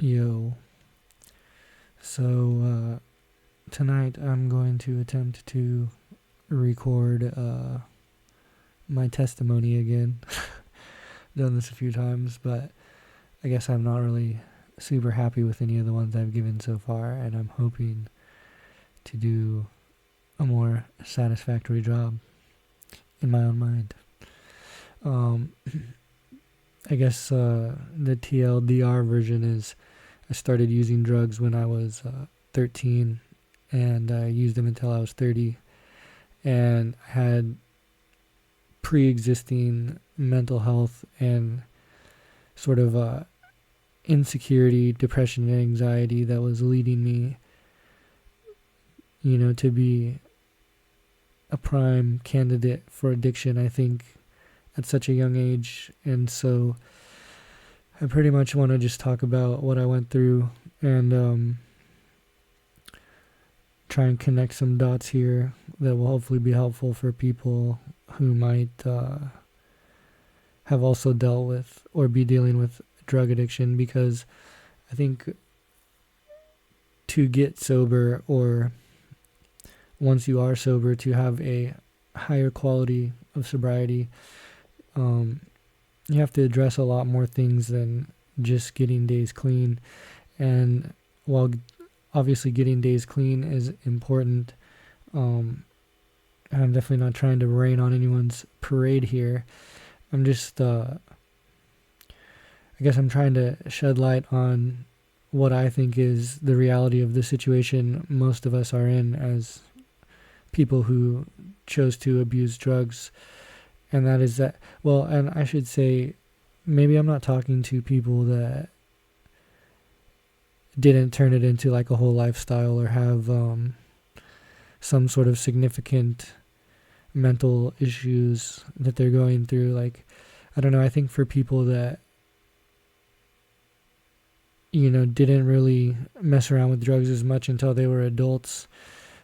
Yo. So, tonight I'm going to attempt to record my testimony again. Done this a few times, but I guess I'm not really super happy with any of the ones I've given so far, and I'm hoping to do a more satisfactory job in my own mind. I guess the TLDR version is I started using drugs when I was 13, and I used them until I was 30, and I had pre-existing mental health and sort of insecurity, depression, and anxiety that was leading me, to be a prime candidate for addiction, I think, at such a young age. And so I pretty much want to just talk about what I went through and try and connect some dots here that will hopefully be helpful for people who might have also dealt with or be dealing with drug addiction, because I think to get sober, or once you are sober, to have a higher quality of sobriety, you have to address a lot more things than just getting days clean. And while obviously getting days clean is important, and I'm definitely not trying to rain on anyone's parade here, I'm just I guess I'm trying to shed light on what I think is the reality of the situation most of us are in as people who chose to abuse drugs. And that is that, well, and I should say, maybe I'm not talking to people that didn't turn it into like a whole lifestyle or have some sort of significant mental issues that they're going through. Like, I don't know, I think for people that, didn't really mess around with drugs as much until they were adults,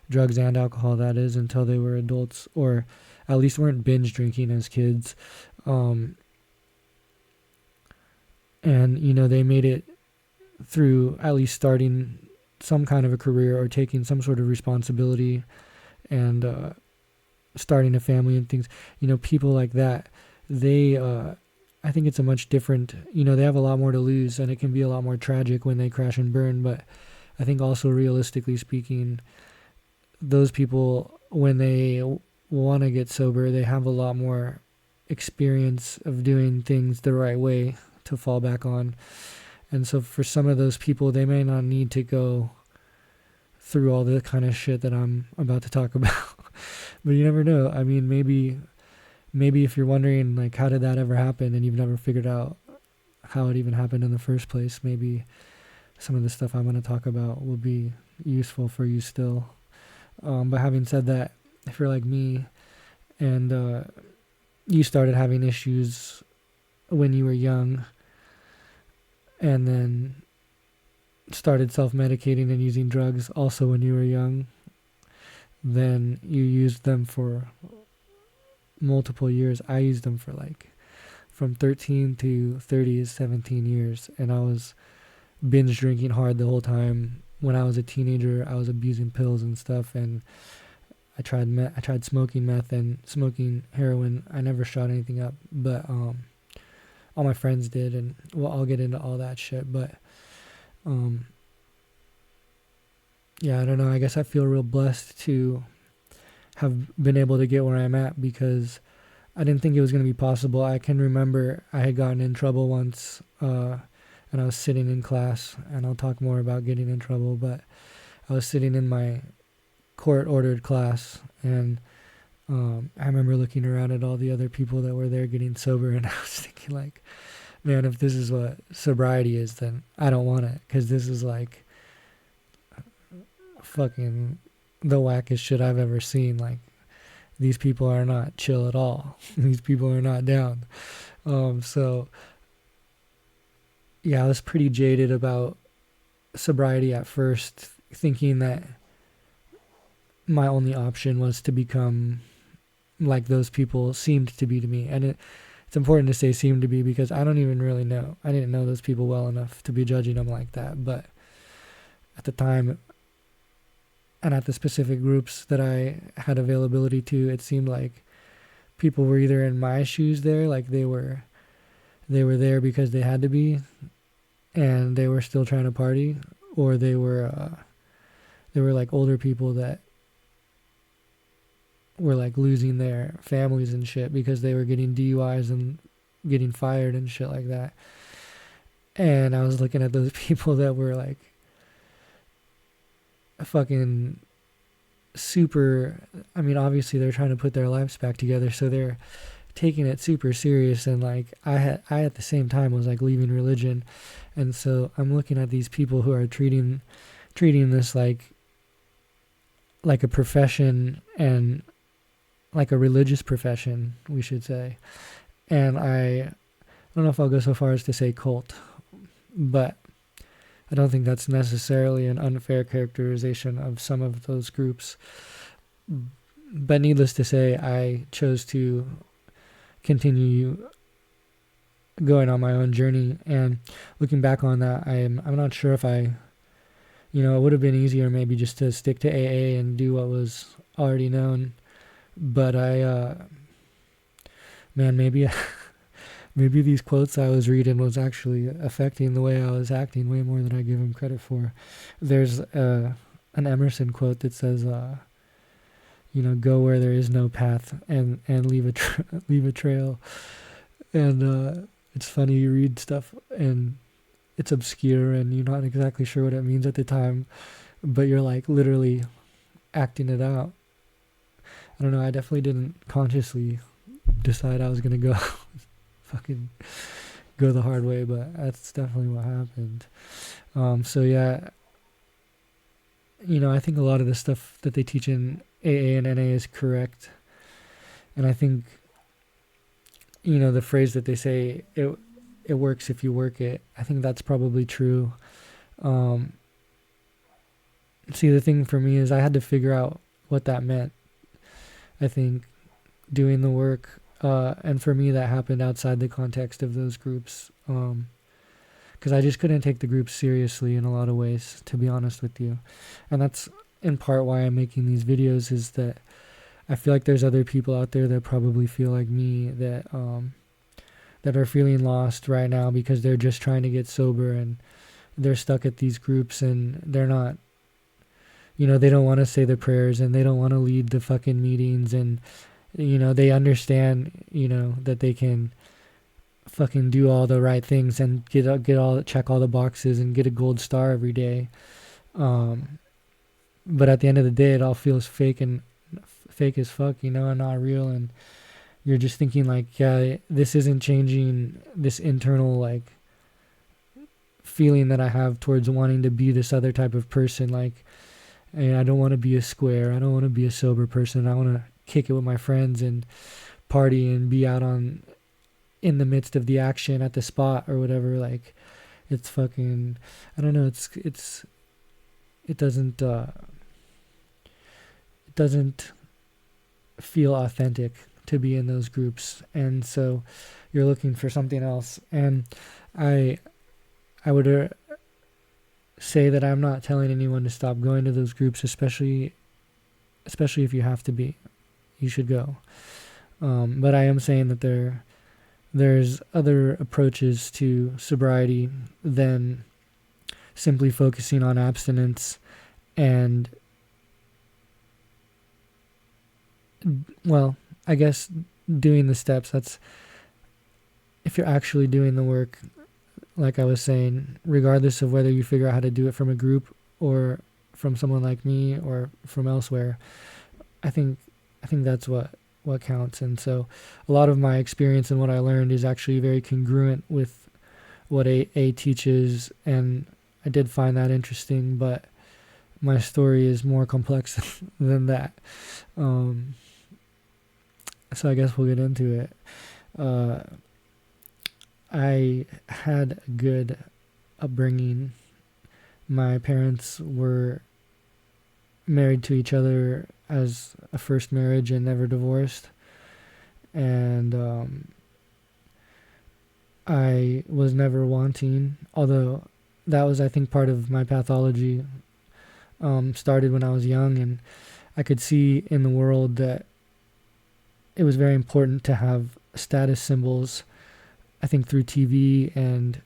drugs and alcohol, that is, until they were adults, or at least weren't binge drinking as kids. And, they made it through at least starting some kind of a career or taking some sort of responsibility and starting a family and things. People like that, they, I think it's a much different, they have a lot more to lose, and it can be a lot more tragic when they crash and burn. But I think also, realistically speaking, those people, when they want to get sober, they have a lot more experience of doing things the right way to fall back on. And so for some of those people, they may not need to go through all the kind of shit that I'm about to talk about. But you never know. I mean, maybe if you're wondering, like, how did that ever happen, and you've never figured out how it even happened in the first place, maybe some of the stuff I'm going to talk about will be useful for you still. But having said that, if you're like me and you started having issues when you were young and then started self-medicating and using drugs also when you were young, then you used them for multiple years. I used them for from 13 to 30 is 17 years, and I was binge drinking hard the whole time. When I was a teenager, I was abusing pills and stuff, and I tried smoking meth and smoking heroin. I never shot anything up, but all my friends did, and I'll get into all that shit. But yeah, I don't know. I guess I feel real blessed to have been able to get where I'm at, because I didn't think it was going to be possible. I can remember I had gotten in trouble once, and I was sitting in class, and I'll talk more about getting in trouble, but I was sitting in my court-ordered class, and I remember looking around at all the other people that were there getting sober, and I was thinking, like, man, if this is what sobriety is, then I don't want it, because this is like fucking the wackest shit I've ever seen. Like, these people are not chill at all. These people are not down. So yeah, I was pretty jaded about sobriety at first, thinking that my only option was to become like those people seemed to be to me. And it's important to say seem to be, because I don't even really know. I didn't know those people well enough to be judging them like that. But at the time, and at the specific groups that I had availability to, it seemed like people were either in my shoes there, like they were there because they had to be, and they were still trying to party, or they were like older people that were like losing their families and shit because they were getting DUIs and getting fired and shit like that. And I was looking at those people that were like fucking super, I mean, obviously they're trying to put their lives back together, so they're taking it super serious. And like I at the same time was like leaving religion, and so I'm looking at these people who are treating this like a profession, and like a religious profession, we should say. And I don't know if I'll go so far as to say cult, but I don't think that's necessarily an unfair characterization of some of those groups. But needless to say, I chose to continue going on my own journey. And looking back on that, I'm not sure if it would have been easier maybe just to stick to AA and do what was already known. But maybe maybe these quotes I was reading was actually affecting the way I was acting way more than I give them credit for. There's an Emerson quote that says, go where there is no path and leave a trail. And it's funny, you read stuff and it's obscure and you're not exactly sure what it means at the time, but you're like literally acting it out. I don't know, I definitely didn't consciously decide I was going to go fucking go the hard way, but that's definitely what happened. So yeah, I think a lot of the stuff that they teach in AA and NA is correct. And I think, the phrase that they say, it works if you work it, I think that's probably true. See, the thing for me is I had to figure out what that meant. I think doing the work, and for me that happened outside the context of those groups, because I just couldn't take the groups seriously in a lot of ways, to be honest with you. And that's in part why I'm making these videos, is that I feel like there's other people out there that probably feel like me, that are feeling lost right now because they're just trying to get sober and they're stuck at these groups and they're not, they don't want to say the prayers and they don't want to lead the fucking meetings, and they understand, that they can fucking do all the right things and check all the boxes and get a gold star every day. But at the end of the day, it all feels fake as fuck, and not real. And you're just thinking like, yeah, this isn't changing this internal like feeling that I have towards wanting to be this other type of person. Like, and I don't want to be a square. I don't want to be a sober person. I want to kick it with my friends and party and be out in the midst of the action at the spot or whatever. Like, it's fucking, I don't know. It doesn't feel authentic to be in those groups. And so you're looking for something else. And I would say that I'm not telling anyone to stop going to those groups, especially if you have to be. You should go. But I am saying that there's other approaches to sobriety than simply focusing on abstinence and, well, I guess doing the steps. That's if you're actually doing the work, like I was saying, regardless of whether you figure out how to do it from a group or from someone like me or from elsewhere. I think that's what counts. And so a lot of my experience and what I learned is actually very congruent with what AA teaches, and I did find that interesting, but my story is more complex than that. So I guess we'll get into it. I had a good upbringing. My parents were married to each other as a first marriage and never divorced. And I was never wanting, although that was, I think, part of my pathology. Started when I was young, and I could see in the world that it was very important to have status symbols, I think through TV and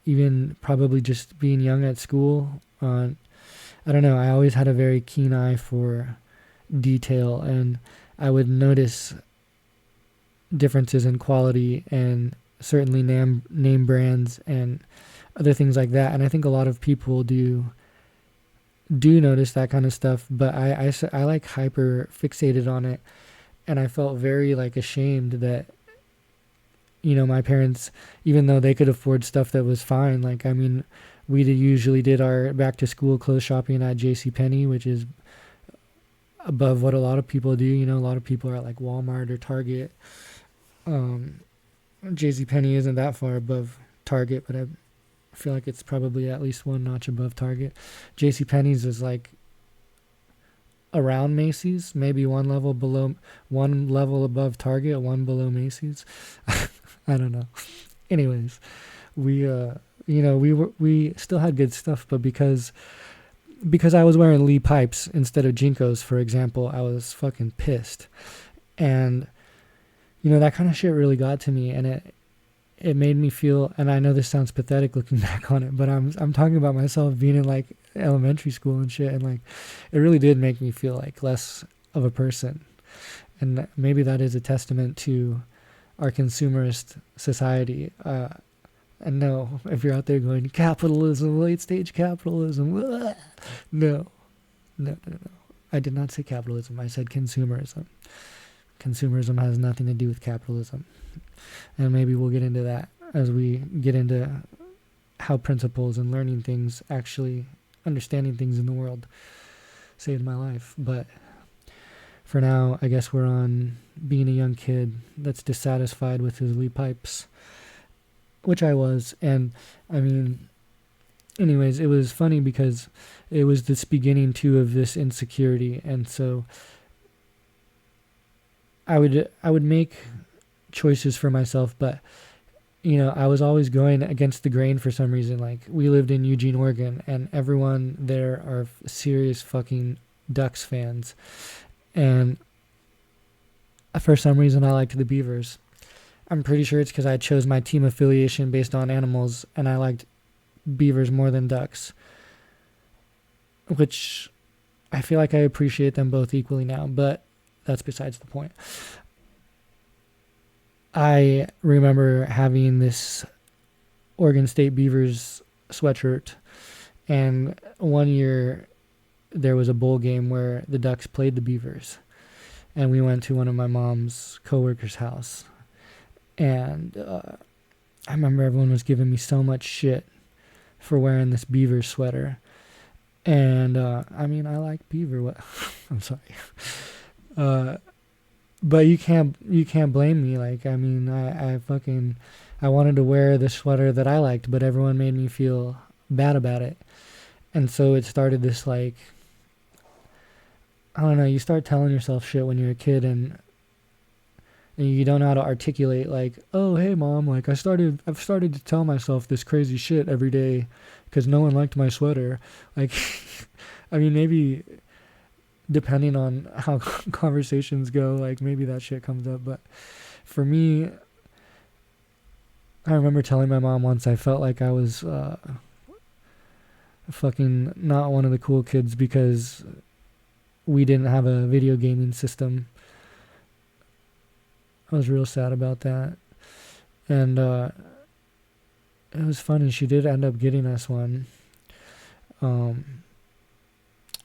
even probably just being young at school. I don't know, I always had a very keen eye for detail, and I would notice differences in quality and certainly name brands and other things like that. And I think a lot of people do notice that kind of stuff, but I like hyper fixated on it, and I felt very like ashamed that, you know, my parents, even though they could afford stuff that was fine, like, I mean, we usually did our back to school clothes shopping at JCPenney, which is above what a lot of people do. You know, a lot of people are at like Walmart or Target. JCPenney isn't that far above Target, but I feel like it's probably at least one notch above Target. JCPenney's is like around Macy's, maybe one level above Target, one below Macy's. I don't know. Anyways, we we still had good stuff, but because I was wearing Lee pipes instead of Jinkos, for example, I was fucking pissed. And you know, that kind of shit really got to me, and it made me feel, and I know this sounds pathetic looking back on it, but I'm talking about myself being in like elementary school and shit, and like it really did make me feel like less of a person. And maybe that is a testament to our consumerist society. And no, if you're out there going, capitalism, late stage capitalism, no. I did not say capitalism. I said consumerism. Consumerism has nothing to do with capitalism. And maybe we'll get into that as we get into how principles and learning things, actually understanding things in the world, saved my life. But for now, I guess we're on being a young kid that's dissatisfied with his Lee pipes, which I was. And I mean, anyways, it was funny because it was this beginning too of this insecurity. And so I would make choices for myself, but you know, I was always going against the grain for some reason. Like, we lived in Eugene, Oregon, and everyone there are serious fucking Ducks fans. And for some reason, I liked the Beavers. I'm pretty sure it's because I chose my team affiliation based on animals, and I liked Beavers more than Ducks, which I feel like I appreciate them both equally now, but that's besides the point. I remember having this Oregon State Beavers sweatshirt, and one year there was a bowl game where the Ducks played the Beavers, and we went to one of my mom's coworkers' house, and I remember everyone was giving me so much shit for wearing this Beaver sweater, and I mean, I like Beaver. I'm sorry. But you can't blame me. Like, I mean, I wanted to wear the sweater that I liked, but everyone made me feel bad about it. And so it started this, like, I don't know, you start telling yourself shit when you're a kid, and you don't know how to articulate, like, oh, hey mom, like I've started to tell myself this crazy shit every day because no one liked my sweater. Like, I mean, maybe depending on how conversations go, like maybe that shit comes up. But for me, I remember telling my mom once I felt like I was fucking not one of the cool kids because we didn't have a video gaming system. I was real sad about that. And it was funny, she did end up getting us one.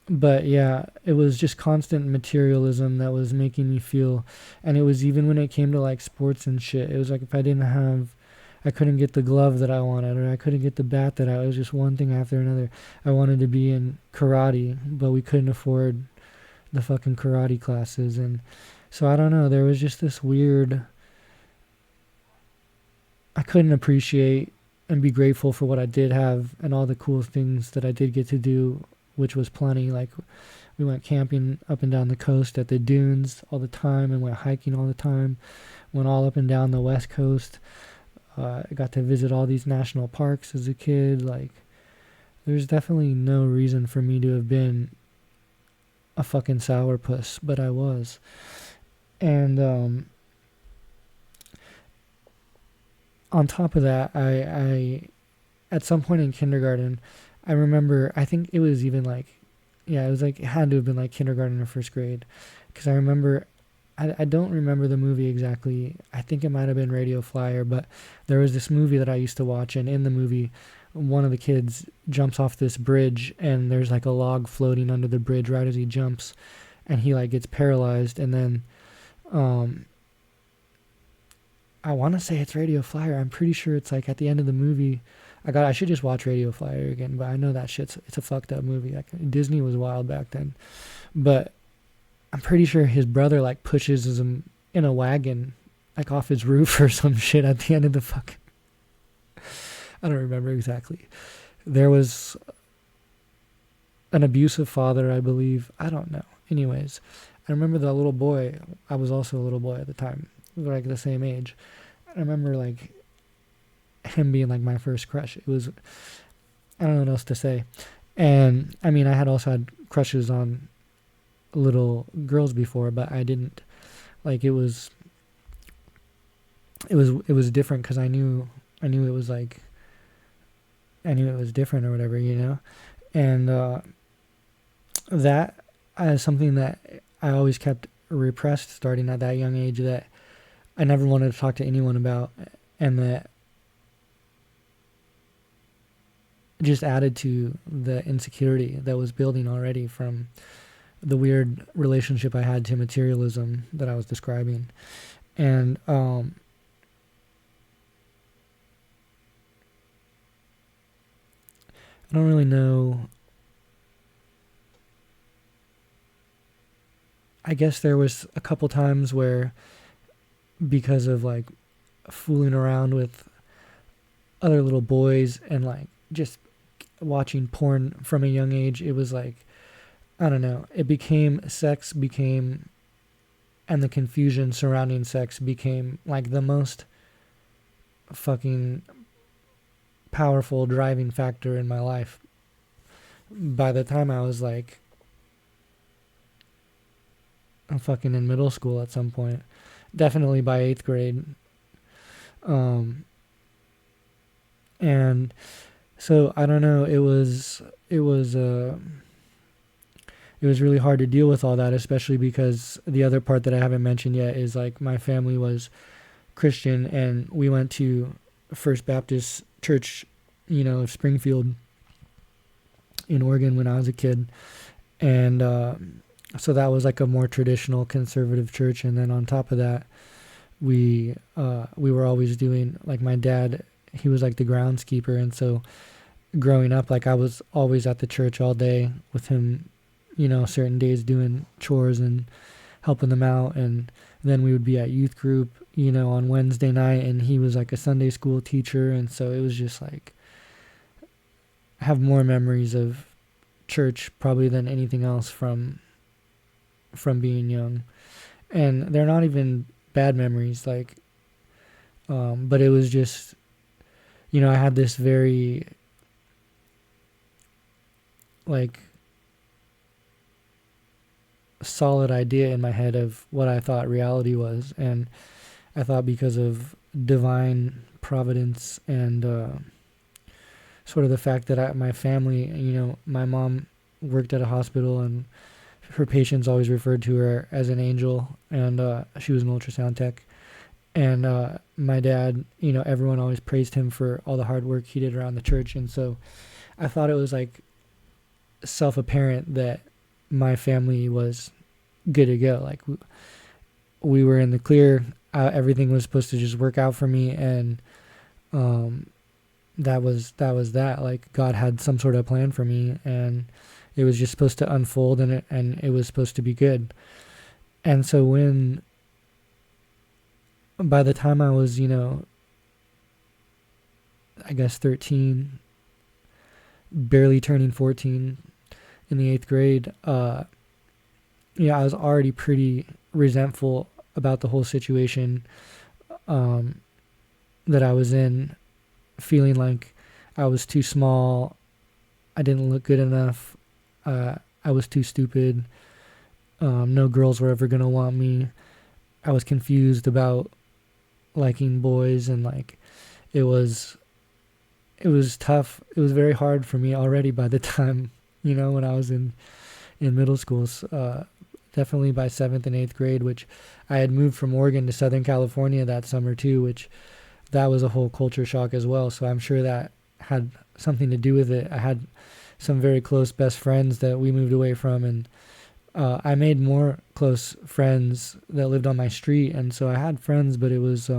But yeah, it was just constant materialism that was making me feel, and it was even when it came to like sports and shit, it was like if I couldn't get the glove that I wanted, or I couldn't get the bat it was just one thing after another. I wanted to be in karate, but we couldn't afford the fucking karate classes. And so I don't know, there was just this weird, I couldn't appreciate and be grateful for what I did have and all the cool things that I did get to do, which was plenty. Like, We went camping up and down the coast at the dunes all the time, and went hiking all the time. Went all up and down the west coast. I got to visit all these national parks as a kid. Like, there's definitely no reason for me to have been a fucking sourpuss, but I was. And on top of that, I at some point in kindergarten, I remember, I think it was even like, yeah, it was like, it had to have been like kindergarten or first grade. Because I remember, I don't remember the movie exactly. I think it might have been Radio Flyer, but there was this movie that I used to watch, and in the movie, one of the kids jumps off this bridge, and there's like a log floating under the bridge right as he jumps, and he like gets paralyzed, and then, I want to say it's Radio Flyer. I'm pretty sure it's like at the end of the movie. I should just watch Radio Flyer again, but I know that it's a fucked up movie. Like, Disney was wild back then, but I'm pretty sure his brother like pushes him in a wagon, like off his roof or some shit at the end of the fucking. I don't remember exactly. There was an abusive father, I believe. I don't know. Anyways, I remember that little boy. I was also a little boy at the time. We were like the same age. I remember like him being like my first crush. It was, I don't know what else to say. And I mean, I had also had crushes on little girls before, but I didn't, like, it was different because I knew it was like, I knew it was different or whatever, you know? And that is something that I always kept repressed starting at that young age, that I never wanted to talk to anyone about, and that just added to the insecurity that was building already from the weird relationship I had to materialism that I was describing. And I don't really know. I guess there was a couple times where, because of like fooling around with other little boys and like just watching porn from a young age, it was like, I don't know, sex became, and the confusion surrounding sex became like the most fucking powerful driving factor in my life. By the time I was like, I'm fucking in middle school at some point, definitely by 8th grade. And so I don't know, it was really hard to deal with all that, especially because the other part that I haven't mentioned yet is like my family was Christian, and we went to First Baptist Church, you know, of Springfield in Oregon when I was a kid. And so that was like a more traditional conservative church. And then on top of that, we were always doing, like, my dad, he was like the groundskeeper, and so growing up, like, I was always at the church all day with him, you know, certain days doing chores and helping them out. And then we would be at youth group, you know, on Wednesday night, and he was like a Sunday school teacher. And so it was just like, I have more memories of church probably than anything else from being young. And they're not even bad memories, like, but it was just, you know, I had this very, like, solid idea in my head of what I thought reality was. And I thought because of divine providence and sort of the fact that my family, you know, my mom worked at a hospital, and her patients always referred to her as an angel, and she was an ultrasound tech. And my dad, you know, everyone always praised him for all the hard work he did around the church. And so I thought it was like self-apparent that my family was good to go. Like, we were in the clear. Everything was supposed to just work out for me, and that was that. Like, God had some sort of plan for me, and it was just supposed to unfold, and it was supposed to be good. And so by the time I was, you know, I guess 13, barely turning 14 in the 8th grade, I was already pretty resentful about the whole situation um, that I was in, feeling like I was too small, I didn't look good enough, I was too stupid, no girls were ever gonna want me. I was confused about liking boys, and like it was it was tough. It was very hard for me already by the time, when I was in middle school. Definitely by 7th and 8th grade, which I had moved from Oregon to Southern California that summer too, which that was a whole culture shock as well. So I'm sure that had something to do with it. I had some very close best friends that we moved away from, and I made more close friends that lived on my street, and so I had friends, but it was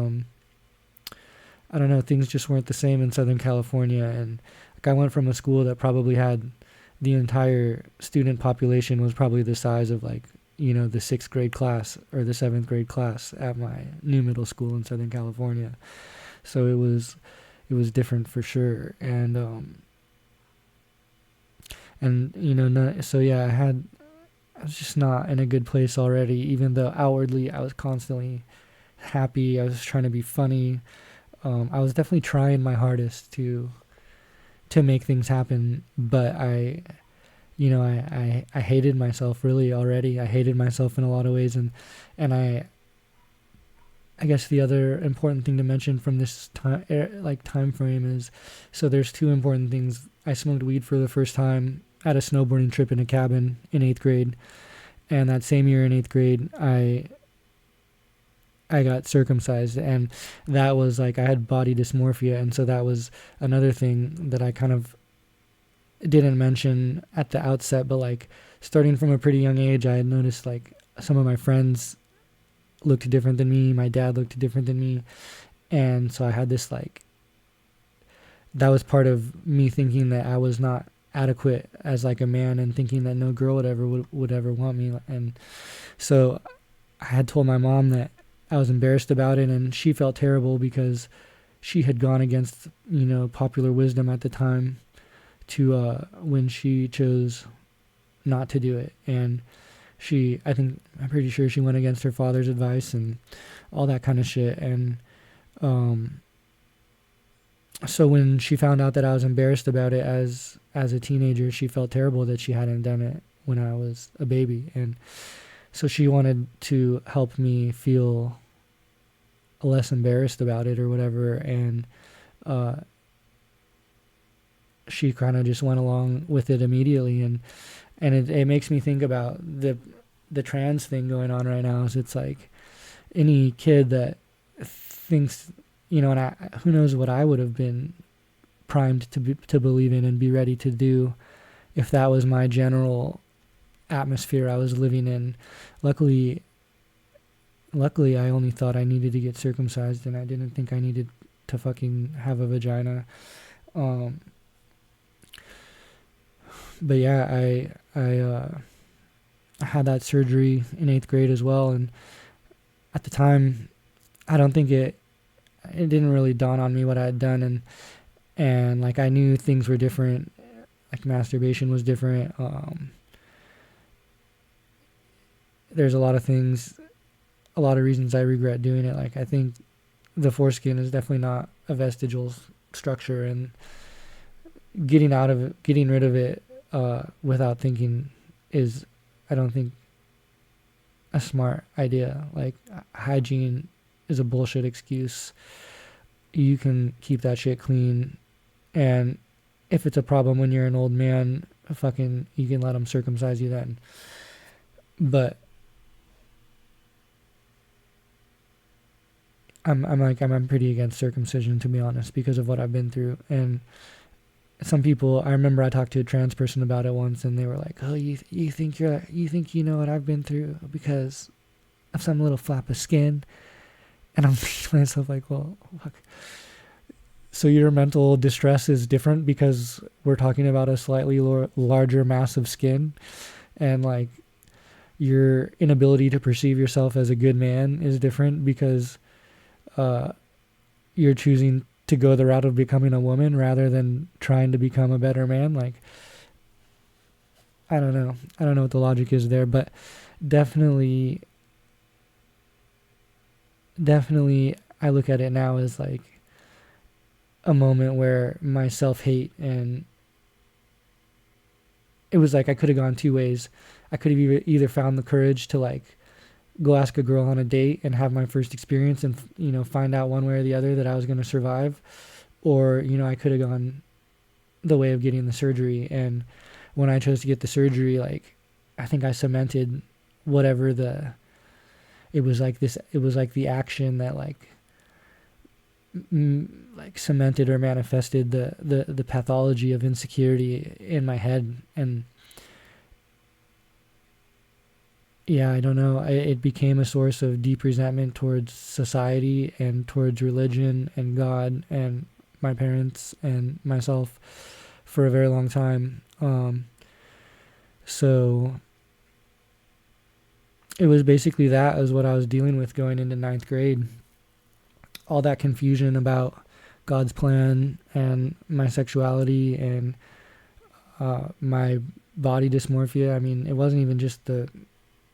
I don't know, things just weren't the same in Southern California. And like, I went from a school that probably had the entire student population was probably the size of like, the 6th grade class or the 7th grade class at my new middle school in Southern California. So it was different for sure. So yeah, I was just not in a good place already, even though outwardly I was constantly happy. I was trying to be funny. I was definitely trying my hardest to make things happen, but I hated myself really already. I hated myself in a lot of ways, and I guess the other important thing to mention from this time frame is, so there's two important things. I smoked weed for the first time at a snowboarding trip in a cabin in 8th grade, and that same year in 8th grade, I got circumcised, and that was like I had body dysmorphia, and so that was another thing that I kind of didn't mention at the outset, but like starting from a pretty young age, I had noticed like some of my friends looked different than me, my dad looked different than me, and so I had this like, that was part of me thinking that I was not adequate as like a man, and thinking that no girl would ever want me. And so I had told my mom that I was embarrassed about it, and she felt terrible because she had gone against, popular wisdom at the time to when she chose not to do it. And I'm pretty sure she went against her father's advice and all that kind of shit. And so when she found out that I was embarrassed about it as a teenager, she felt terrible that she hadn't done it when I was a baby. And so she wanted to help me feel less embarrassed about it or whatever, and she kind of just went along with it immediately. And it makes me think about the trans thing going on right now. Is it's like any kid that thinks, and who knows what I would have been primed to believe in and be ready to do if that was my general atmosphere I was living in. Luckily, I only thought I needed to get circumcised, and I didn't think I needed to fucking have a vagina. But yeah, I had that surgery in 8th grade as well, and at the time, I don't think it didn't really dawn on me what I had done, and like I knew things were different, like masturbation was different. There's a lot of reasons I regret doing it. Like I think the foreskin is definitely not a vestigial structure, and getting rid of it without thinking is, I don't think, a smart idea. Like hygiene is a bullshit excuse. You can keep that shit clean, and if it's a problem when you're an old man, you can let them circumcise you then. But I'm pretty against circumcision, to be honest, because of what I've been through. And some people, I remember I talked to a trans person about it once, and they were like, "Oh, you think you know what I've been through because of some little flap of skin?" And I'm thinking to myself like, well, fuck. So your mental distress is different because we're talking about a slightly larger mass of skin, and like your inability to perceive yourself as a good man is different because you're choosing to go the route of becoming a woman rather than trying to become a better man. Like, I don't know what the logic is there, but definitely, definitely, I look at it now as like a moment where my self-hate, and it was like I could have gone two ways. I could have either found the courage to like go ask a girl on a date and have my first experience and, find out one way or the other that I was going to survive, or, I could have gone the way of getting the surgery. And when I chose to get the surgery, like, I think I cemented whatever it was like the action that like like cemented or manifested the pathology of insecurity in my head. And yeah, I don't know, it became a source of deep resentment towards society and towards religion and God and my parents and myself for a very long time. So it was basically that as what I was dealing with going into ninth grade. All that confusion about God's plan and my sexuality and my body dysmorphia. I mean, it wasn't even just the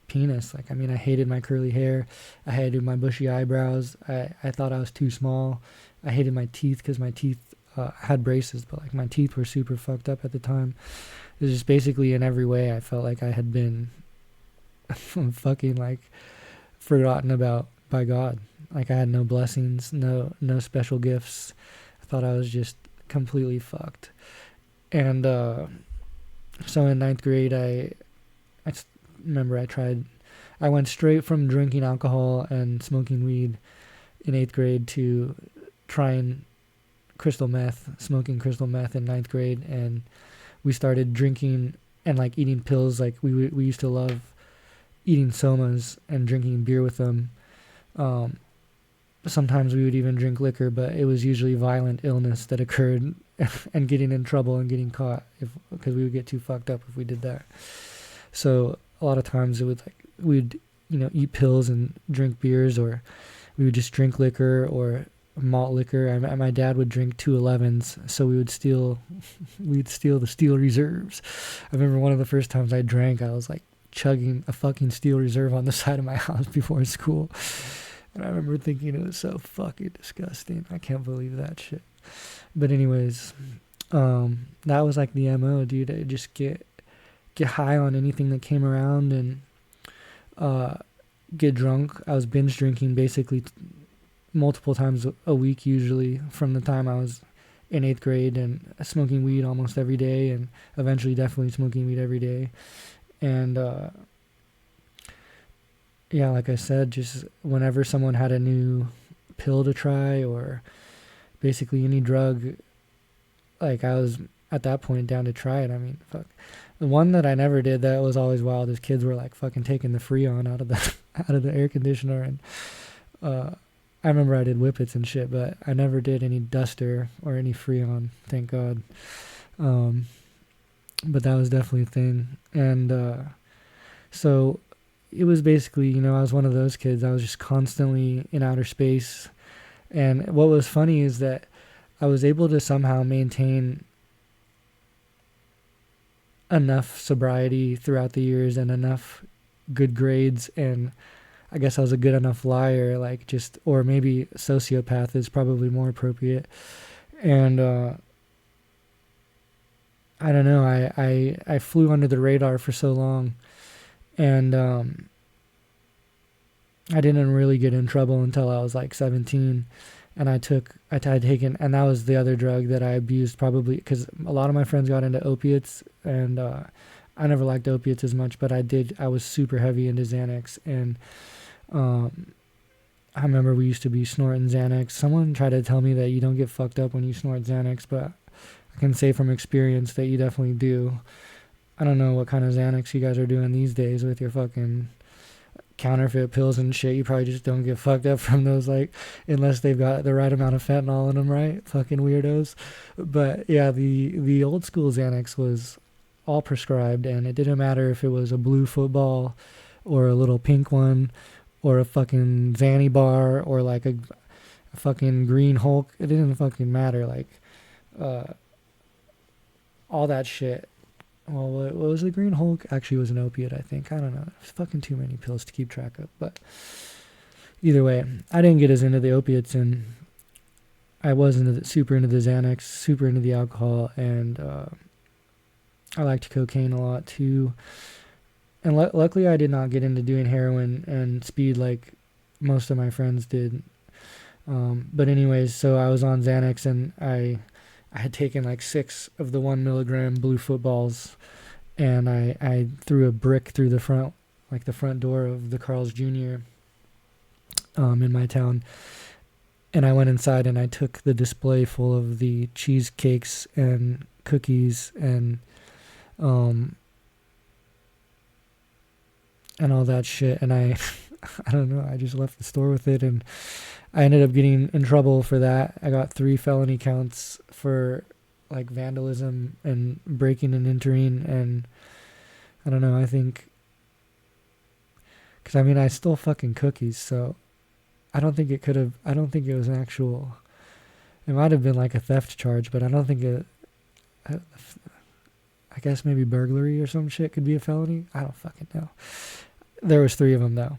penis. Like, I mean, I hated my curly hair. I hated my bushy eyebrows. I thought I was too small. I hated my teeth because my teeth had braces, but like my teeth were super fucked up at the time. It was just basically in every way I felt like I had been fucking like forgotten about by God. Like I had no blessings, no special gifts. I thought I was just completely fucked. And so in ninth grade, I remember I went straight from drinking alcohol and smoking weed in 8th grade to trying smoking crystal meth in ninth grade. And we started drinking and like eating pills. Like we used to love eating somas and drinking beer with them. Sometimes we would even drink liquor, but it was usually violent illness that occurred and getting in trouble and getting caught because we would get too fucked up if we did that. So a lot of times we'd eat pills and drink beers, or we would just drink liquor or malt liquor. My dad would drink 211s, so we'd steal the Steel Reserves. I remember one of the first times I drank, I was like chugging a fucking Steel Reserve on the side of my house before school. And I remember thinking it was so fucking disgusting. I can't believe that shit. But anyways, that was like the MO, dude. I just get high on anything that came around and get drunk. I was binge drinking basically multiple times a week, usually from the time I was in 8th grade, and smoking weed almost every day, and eventually definitely smoking weed every day. And yeah, like I said, just whenever someone had a new pill to try or basically any drug, like I was at that point down to try it. I mean, fuck. The one that I never did that was always wild is kids were like fucking taking the Freon out of the air conditioner, and I remember I did whippets and shit, but I never did any duster or any Freon, thank God. But that was definitely a thing. And so it was basically, I was one of those kids. I was just constantly in outer space. And what was funny is that I was able to somehow maintain enough sobriety throughout the years and enough good grades, and I guess I was a good enough liar, or maybe sociopath is probably more appropriate. And I don't know, I flew under the radar for so long, and I didn't really get in trouble until I was like 17, and I had taken, and that was the other drug that I abused, probably because a lot of my friends got into opiates, and I never liked opiates as much, but I was super heavy into Xanax. And I remember we used to be snorting Xanax. Someone tried to tell me that you don't get fucked up when you snort Xanax, but I can say from experience that you definitely do. I don't know what kind of Xanax you guys are doing these days with your fucking counterfeit pills and shit. You probably just don't get fucked up from those, unless they've got the right amount of fentanyl in them, right? Fucking weirdos. But yeah, the old school Xanax was all prescribed, and it didn't matter if it was a blue football or a little pink one or a fucking Xanny bar or like a fucking green Hulk. It didn't fucking matter. All that shit well, what was the Green Hulk? Actually, was an opiate, I think. I don't know. There's fucking too many pills to keep track of. But either way, I didn't get as into the opiates, and I was super into the Xanax, super into the alcohol, and I liked cocaine a lot too. And luckily, I did not get into doing heroin and speed like most of my friends did. But anyways, so I was on Xanax, and I had taken like 6 of the 1 milligram blue footballs, and I threw a brick through the front, like the front door of the Carl's Jr. In my town. And I went inside and I took the display full of the cheesecakes and cookies and all that shit. And I don't know, I just left the store with it, and I ended up getting in trouble for that. I got 3 felony counts for like vandalism and breaking and entering, and I don't know, I think, because I mean, I stole fucking cookies, so I don't think it was an actual, it might have been like a theft charge, but I don't think I guess maybe burglary or some shit could be a felony. I don't fucking know. There was 3 of them though.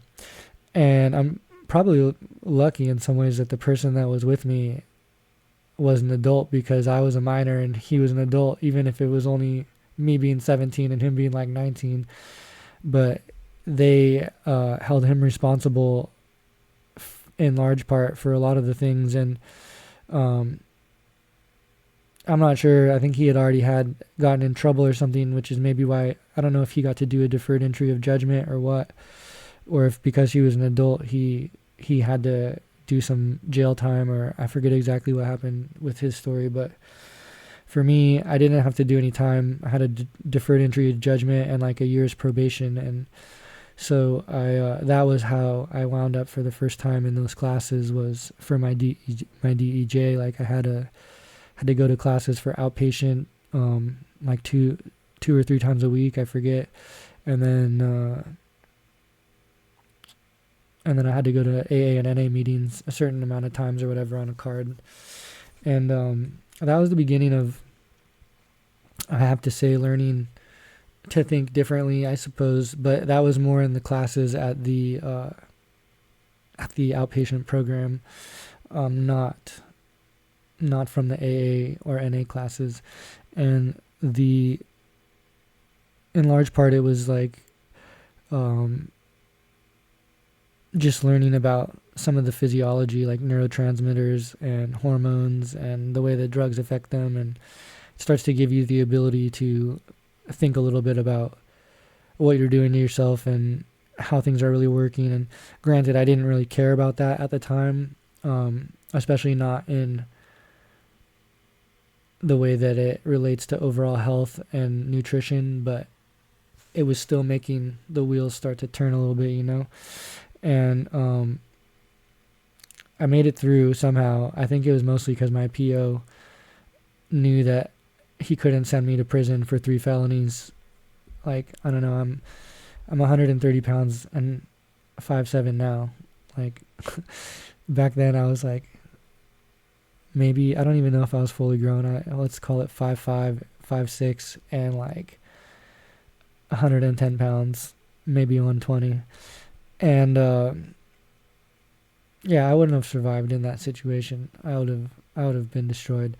And I'm probably lucky in some ways that the person that was with me was an adult, because I was a minor and he was an adult, even if it was only me being 17 and him being like 19. But they held him responsible in large part for a lot of the things. And I'm not sure. I think he had already had gotten in trouble or something, which is maybe why, I don't know if he got to do a deferred entry of judgment or what, or if because he was an adult, he had to do some jail time, or I forget exactly what happened with his story. But for me, I didn't have to do any time. I had a deferred entry of judgment and like a year's probation. And so that was how I wound up for the first time in those classes, was for my DEJ. Like I had to go to classes for outpatient, like two or 3 times a week, I forget. And then I had to go to AA and NA meetings a certain amount of times or whatever on a card. And that was the beginning of, I have to say, learning to think differently, I suppose. But that was more in the classes at the outpatient program, not from the AA or NA classes. And in large part, it was like just learning about some of the physiology, like neurotransmitters and hormones and the way that drugs affect them. And it starts to give you the ability to think a little bit about what you're doing to yourself and how things are really working. And granted, I didn't really care about that at the time, especially not in the way that it relates to overall health and nutrition, but it was still making the wheels start to turn a little bit, you know? And I made it through somehow. I think it was mostly because my PO knew that he couldn't send me to prison for 3 felonies. Like, I don't know, I'm 130 pounds and 5'7" now. Like, back then I was like, maybe, I don't even know if I was fully grown. Let's call it 5'5", 5'6", and like 110 pounds, maybe 120. And yeah, I wouldn't have survived in that situation. I would have been destroyed.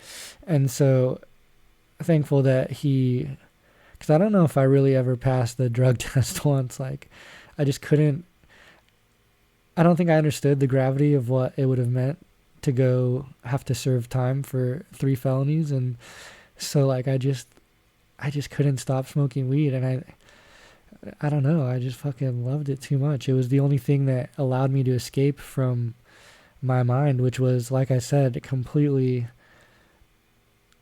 And so thankful that because I don't know if I really ever passed the drug test once. Like, I just couldn't. I don't think I understood the gravity of what it would have meant to have to serve time for 3 felonies. And so like I just couldn't stop smoking weed. And I don't know, I just fucking loved it too much. It was the only thing that allowed me to escape from my mind, which was, like I said, completely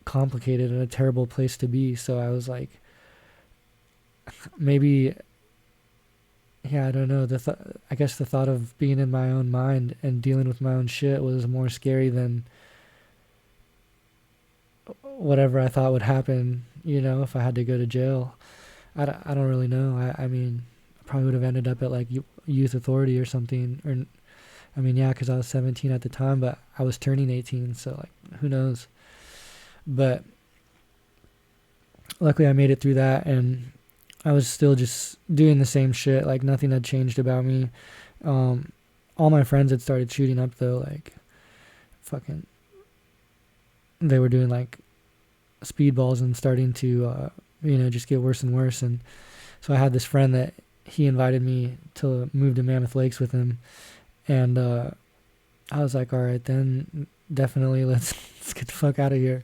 complicated and a terrible place to be. So I was like, maybe, yeah, I don't know. I guess the thought of being in my own mind and dealing with my own shit was more scary than whatever I thought would happen, you know, if I had to go to jail. I don't really know. I mean, I probably would have ended up at like youth authority or something. Or, I mean, yeah, because I was 17 at the time, but I was turning 18, so like, who knows? But luckily I made it through that, and I was still just doing the same shit. Like nothing had changed about me. All my friends had started shooting up though. Like fucking, they were doing like speedballs and starting to just get worse and worse. And so I had this friend that he invited me to move to Mammoth Lakes with him, and I was like, all right, then definitely let's get the fuck out of here.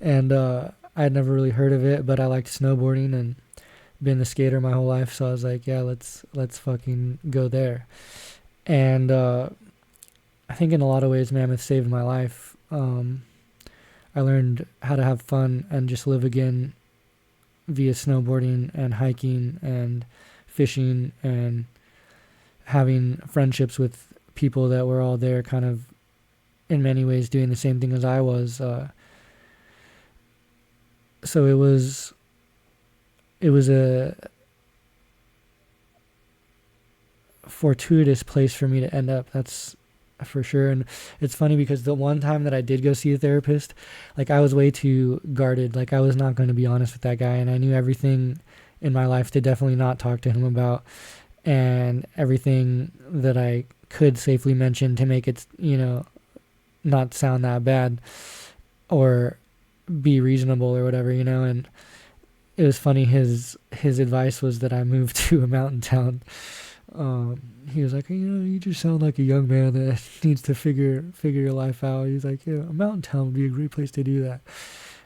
And I had never really heard of it, but I liked snowboarding and been a skater my whole life, so I was like, yeah, let's fucking go there. And I think in a lot of ways Mammoth saved my life. I learned how to have fun and just live again via snowboarding and hiking and fishing and having friendships with people that were all there kind of in many ways doing the same thing as I was. So it was a fortuitous place for me to end up. That's for sure. And it's funny because the one time that I did go see a therapist, like I was way too guarded. Like I was not going to be honest with that guy, and I knew everything in my life to definitely not talk to him about, and everything that I could safely mention to make it, not sound that bad or be reasonable or whatever, and it was funny. His advice was that I move to a mountain town. He was like, you just sound like a young man that needs to figure your life out. He's like, yeah, a mountain town would be a great place to do that.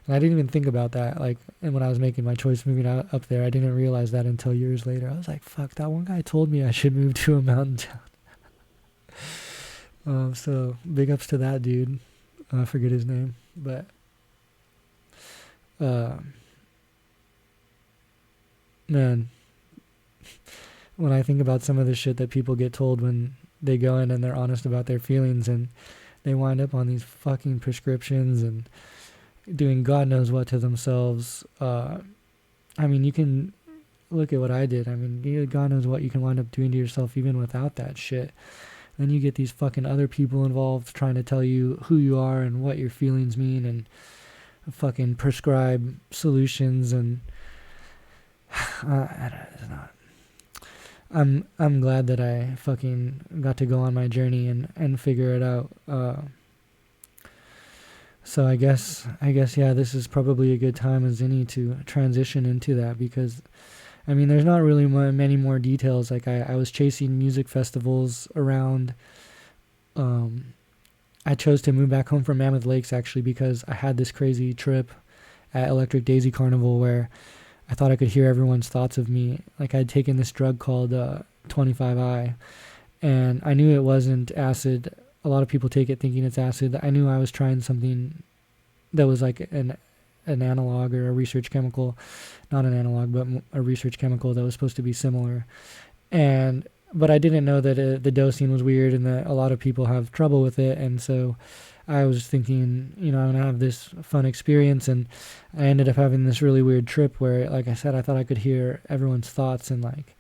And I didn't even think about that. Like, and when I was making my choice moving up there, I didn't realize that until years later. I was like, fuck, that one guy told me I should move to a mountain town. So big ups to that dude. I forget his name, but man, when I think about some of the shit that people get told when they go in and they're honest about their feelings, and they wind up on these fucking prescriptions and doing God knows what to themselves. I mean, you can look at what I did. I mean, God knows what you can wind up doing to yourself even without that shit. Then you get these fucking other people involved trying to tell you who you are and what your feelings mean, and fucking prescribe solutions, and it's not. I'm glad that I fucking got to go on my journey and figure it out. So I guess yeah, this is probably a good time as any to transition into that, because I mean, there's not really many more details. Like I was chasing music festivals around. I chose to move back home from Mammoth Lakes actually because I had this crazy trip at Electric Daisy Carnival where I thought I could hear everyone's thoughts of me. Like I'd taken this drug called 25I, and I knew it wasn't acid. A lot of people take it thinking it's acid. I knew I was trying something that was like an analog or a research chemical, not an analog, but a research chemical that was supposed to be similar. But I didn't know that the dosing was weird and that a lot of people have trouble with it. And so I was thinking, I'm going to have this fun experience. And I ended up having this really weird trip where, like I said, I thought I could hear everyone's thoughts. And like,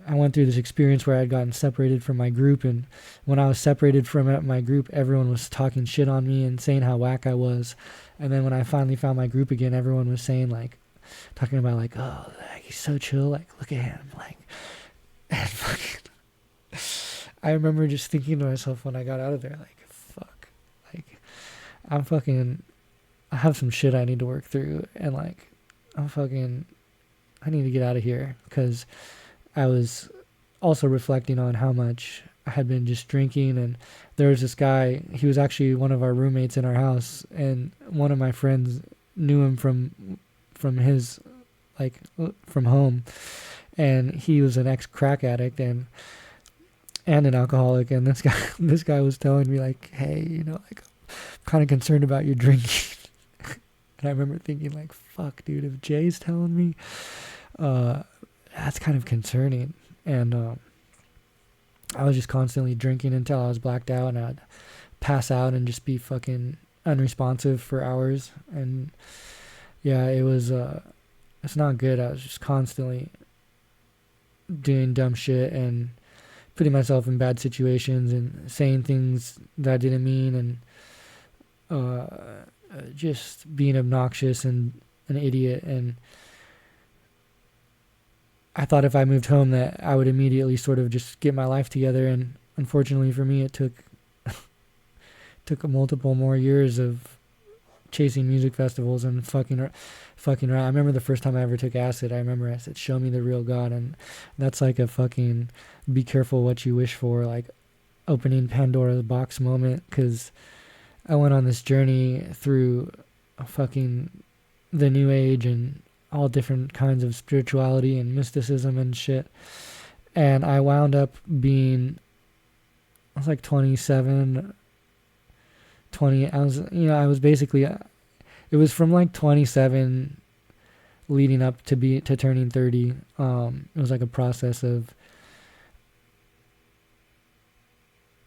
I went through this experience where I'd gotten separated from my group. And when I was separated from my group, everyone was talking shit on me and saying how whack I was. And then when I finally found my group again, everyone was saying like, talking about like, oh, like, he's so chill. Like, look at him. Like, and fucking, I remember just thinking to myself when I got out of there, like, fuck, like, I have some shit I need to work through, and like, I need to get out of here, because I was also reflecting on how much I had been just drinking. And there was this guy, he was actually one of our roommates in our house, and one of my friends knew him from his, like, from home. And he was an ex-crack addict and an alcoholic. And this guy was telling me like, hey, like, I'm kind of concerned about your drinking. And I remember thinking like, fuck, dude, if Jay's telling me, that's kind of concerning. And I was just constantly drinking until I was blacked out, and I'd pass out and just be fucking unresponsive for hours. And yeah, it's not good. I was just constantly doing dumb shit and putting myself in bad situations and saying things that I didn't mean, and just being obnoxious and an idiot, and I thought if I moved home that I would immediately sort of just get my life together, and unfortunately for me, it took multiple more years of chasing music festivals and fucking around. I remember the first time I ever took acid. I remember I said, "Show me the real God," and that's like a fucking be careful what you wish for, like opening Pandora's box moment, because I went on this journey through fucking the New Age and all different kinds of spirituality and mysticism and shit, and I wound up being, I was like 27, 20. I was basically, it was from like 27 leading up to turning 30. It was like a process of,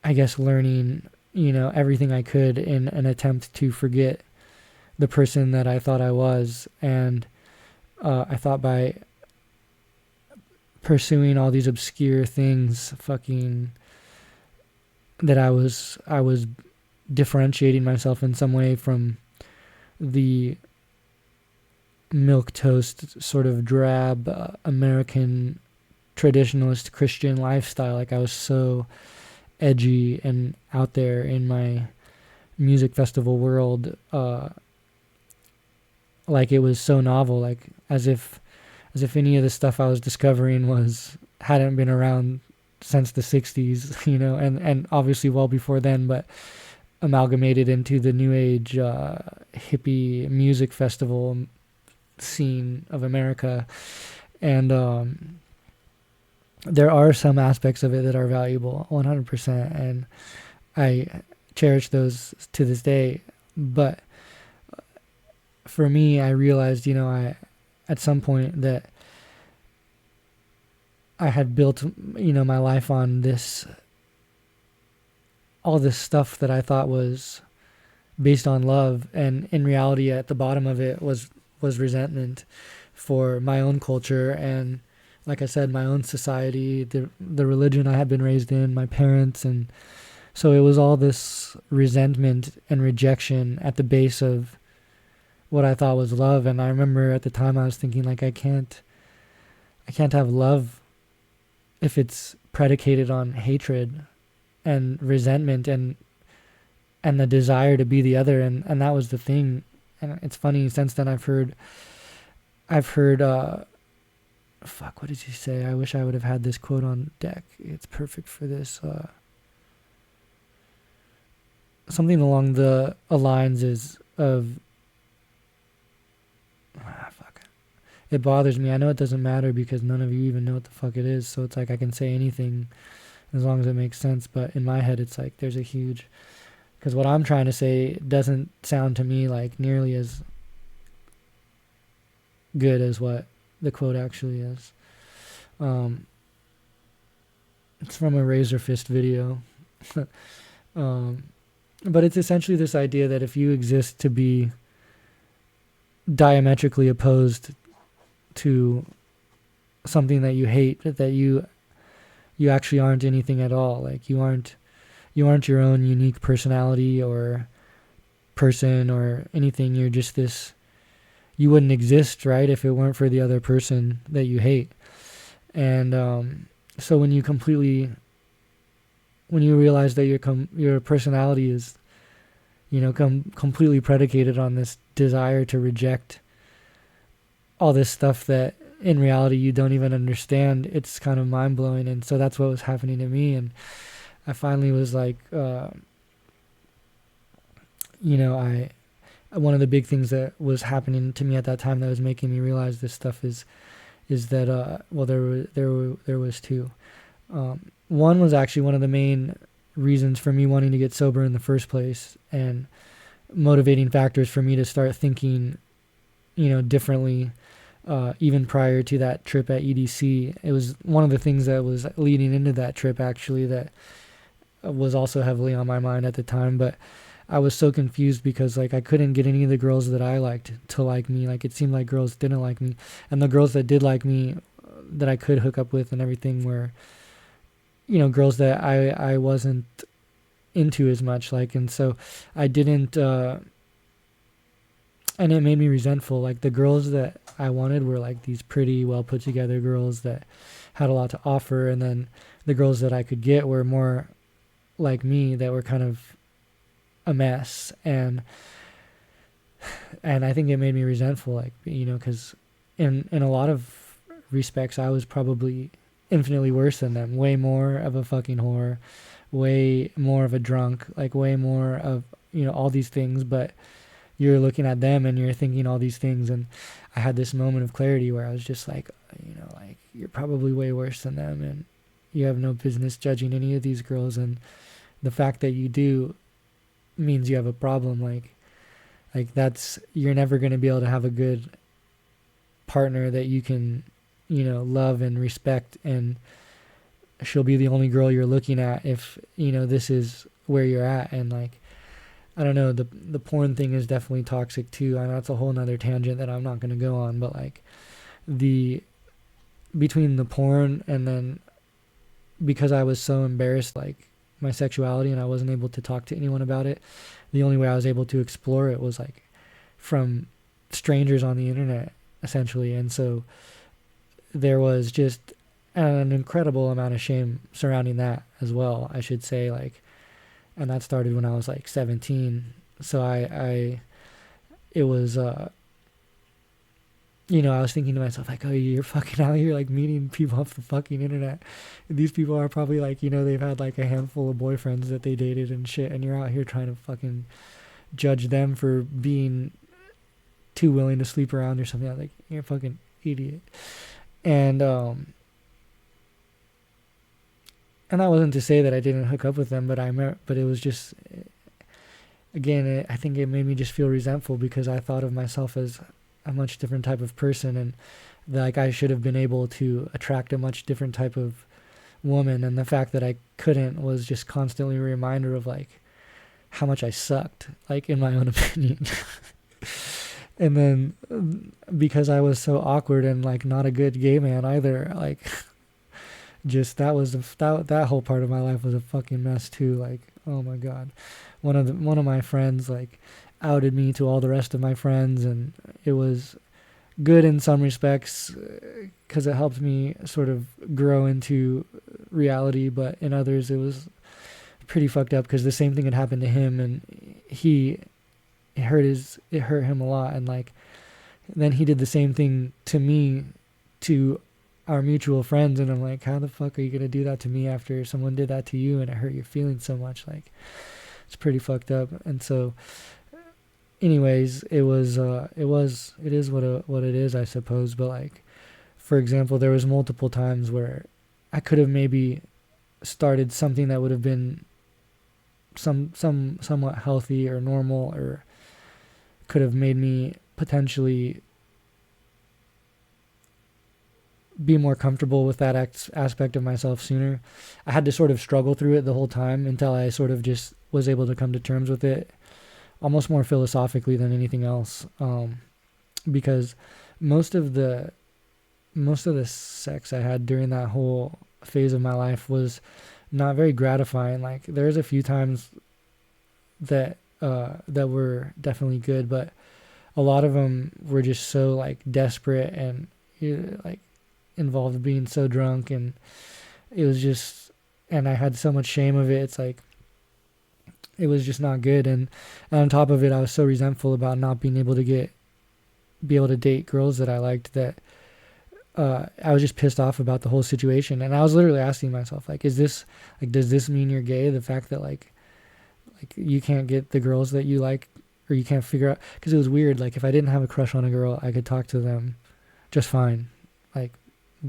I guess, learning, everything I could in an attempt to forget the person that I thought I was. And I thought by pursuing all these obscure things, that I was differentiating myself in some way from the milquetoast sort of drab American traditionalist Christian lifestyle. Like, I was so edgy and out there in my music festival world, like it was so novel, like as if any of the stuff I was discovering hadn't been around since the 60s, and obviously well before then, but amalgamated into the New Age hippie music festival scene of America. And there are some aspects of it that are valuable, 100%, and I cherish those to this day. But for me, I realized, at some point that I had built, my life on all this stuff that I thought was based on love, and in reality, at the bottom of it was resentment for my own culture and, like I said, my own society, the religion I had been raised in, my parents, and so it was all this resentment and rejection at the base of what I thought was love. And I remember at the time I was thinking, like, I can't have love if it's predicated on hatred and resentment and the desire to be the other, and that was the thing. And it's funny, since then I've heard fuck, what did you say? I wish I would have had this quote on deck. It's perfect for this. Something along the lines of fuck. It bothers me. I know it doesn't matter because none of you even know what the fuck it is. So it's like I can say anything as long as it makes sense. But in my head, it's like there's a huge, because what I'm trying to say doesn't sound to me like nearly as good as what the quote actually is. It's from a Razor Fist video. But it's essentially this idea that if you exist to be diametrically opposed to something that you hate, that you actually aren't anything at all. Like you aren't your own unique personality or person or anything. You're just this. You wouldn't exist, right, if it weren't for the other person that you hate. And so when you realize that your personality is, completely predicated on this desire to reject all this stuff that in reality you don't even understand, it's kind of mind-blowing. And so that's what was happening to me. And I finally was like, one of the big things that was happening to me at that time that was making me realize this stuff is that there was two. One was actually one of the main reasons for me wanting to get sober in the first place, and motivating factors for me to start thinking, differently. Even prior to that trip at EDC, it was one of the things that was leading into that trip actually that was also heavily on my mind at the time. But I was so confused because like I couldn't get any of the girls that I liked to like me. Like it seemed like girls didn't like me, and the girls that did like me, that I could hook up with and everything, were, girls that I wasn't into as much. Like, and so I didn't and it made me resentful. Like the girls that I wanted were like these pretty, well put together girls that had a lot to offer, and then the girls that I could get were more like me, that were kind of a mess. And I think it made me resentful, like, you know, because in a lot of respects I was probably infinitely worse than them, way more of a fucking whore, way more of a drunk, like way more of, you know, all these things. But you're looking at them and you're thinking all these things, and I had this moment of clarity where I was just like, you know, like, you're probably way worse than them, and you have no business judging any of these girls, and the fact that you do means you have a problem. Like that's, you're never going to be able to have a good partner that you can, you know, love and respect, and she'll be the only girl you're looking at if, you know, this is where you're at. And like, I don't know, the porn thing is definitely toxic too. I know it's a whole nother tangent that I'm not going to go on, but like between the porn and then, because I was so embarrassed, like my sexuality, and I wasn't able to talk to anyone about it, the only way I was able to explore it was like from strangers on the internet, essentially. And so there was just an incredible amount of shame surrounding that as well, I should say. Like, and that started when I was like 17. So it was, you know, I was thinking to myself, like, oh, you're fucking out here, like, meeting people off the fucking internet. These people are probably, like, you know, they've had, like, a handful of boyfriends that they dated and shit, and you're out here trying to fucking judge them for being too willing to sleep around or something. I was like, you're a fucking idiot. And that wasn't to say that I didn't hook up with them, but it was just, again, I think it made me just feel resentful, because I thought of myself as a much different type of person, and like I should have been able to attract a much different type of woman, and the fact that I couldn't was just constantly a reminder of like how much I sucked, like in my own opinion. And then because I was so awkward and like not a good gay man either, like just that whole part of my life was a fucking mess too. Like, oh my god, one of my friends like outed me to all the rest of my friends, and it was good in some respects because it helped me sort of grow into reality, but in others it was pretty fucked up, because the same thing had happened to him, and it hurt him a lot, and like then he did the same thing to me, to our mutual friends, and I'm like, how the fuck are you gonna do that to me after someone did that to you and it hurt your feelings so much? Like, it's pretty fucked up. And so anyways, it is what it is, I suppose. But like, for example, there was multiple times where I could have maybe started something that would have been somewhat healthy or normal, or could have made me potentially be more comfortable with that aspect of myself sooner. I had to sort of struggle through it the whole time until I sort of just was able to come to terms with it, almost more philosophically than anything else, because most of the sex I had during that whole phase of my life was not very gratifying. Like, there's a few times that were definitely good, but a lot of them were just so like desperate, and like involved being so drunk, and it was just, and I had so much shame of it. It's like, it was just not good. And on top of it, I was so resentful about not being able to be able to date girls that I liked, that I was just pissed off about the whole situation. And I was literally asking myself, like, does this mean you're gay? The fact that like you can't get the girls that you like, or you can't figure out, because it was weird. Like, if I didn't have a crush on a girl, I could talk to them just fine, like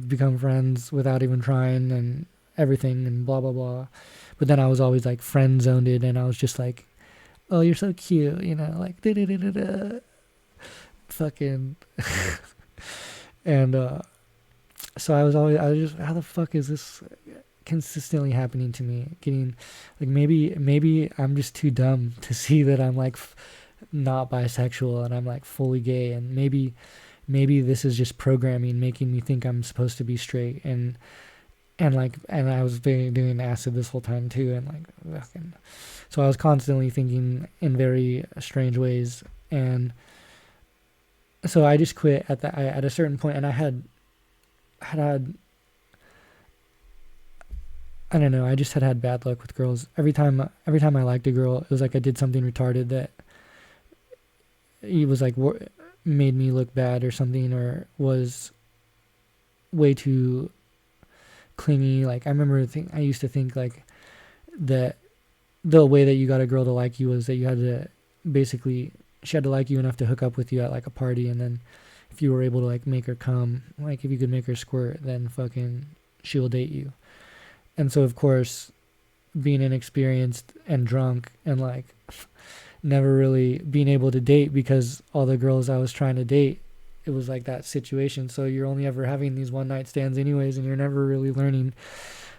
become friends without even trying and everything and blah blah blah. But then I was always like friend zoned, and I was just like, oh, you're so cute, you know, like da da da da da, fucking. And so I was just, how the fuck is this consistently happening to me? Getting like, maybe I'm just too dumb to see that I'm like not bisexual and I'm like fully gay, and maybe this is just programming making me think I'm supposed to be straight, and I was doing acid this whole time too, and like fucking, so I was constantly thinking in very strange ways. And so I just quit at a certain point, and I had I don't know. I just had bad luck with girls. Every time I liked a girl, it was like I did something retarded that it was like made me look bad or something, or was way too clingy. Like I remember, I used to think like that the way that you got a girl to like you was that you had to basically she had to like you enough to hook up with you at like a party, and then if you were able to like make her come, like if you could make her squirt, then fucking she will date you. And so of course, being inexperienced and drunk and like never really being able to date because all the girls I was trying to date, it was like that situation. So you're only ever having these one night stands anyways, and you're never really learning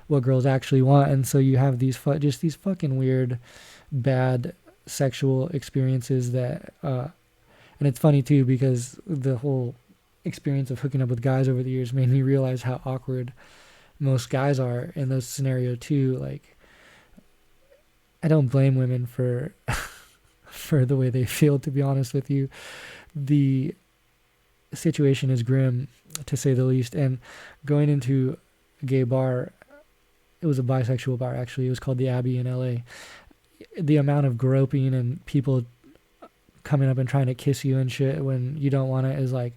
what girls actually want. And so you have just these fucking weird, bad sexual experiences that, and it's funny too because the whole experience of hooking up with guys over the years made me realize how awkward most guys are in those scenarios too. Like, I don't blame women for for the way they feel, to be honest with you. The situation is grim, to say the least. And going into a gay bar, it was a bisexual bar actually. It was called the Abbey in LA. The amount of groping and people coming up and trying to kiss you and shit when you don't want it is like,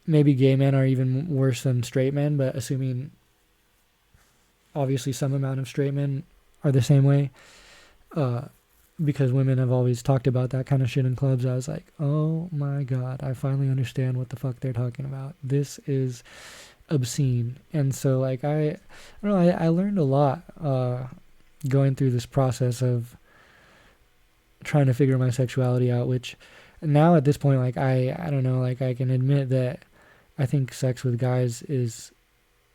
maybe gay men are even worse than straight men, but assuming obviously some amount of straight men are the same way, because women have always talked about that kind of shit in clubs. I was like, oh my God, I finally understand what the fuck they're talking about. This is obscene. And so like, I don't know, I learned a lot, going through this process of trying to figure my sexuality out, which now at this point, like, I don't know, like I can admit that I think sex with guys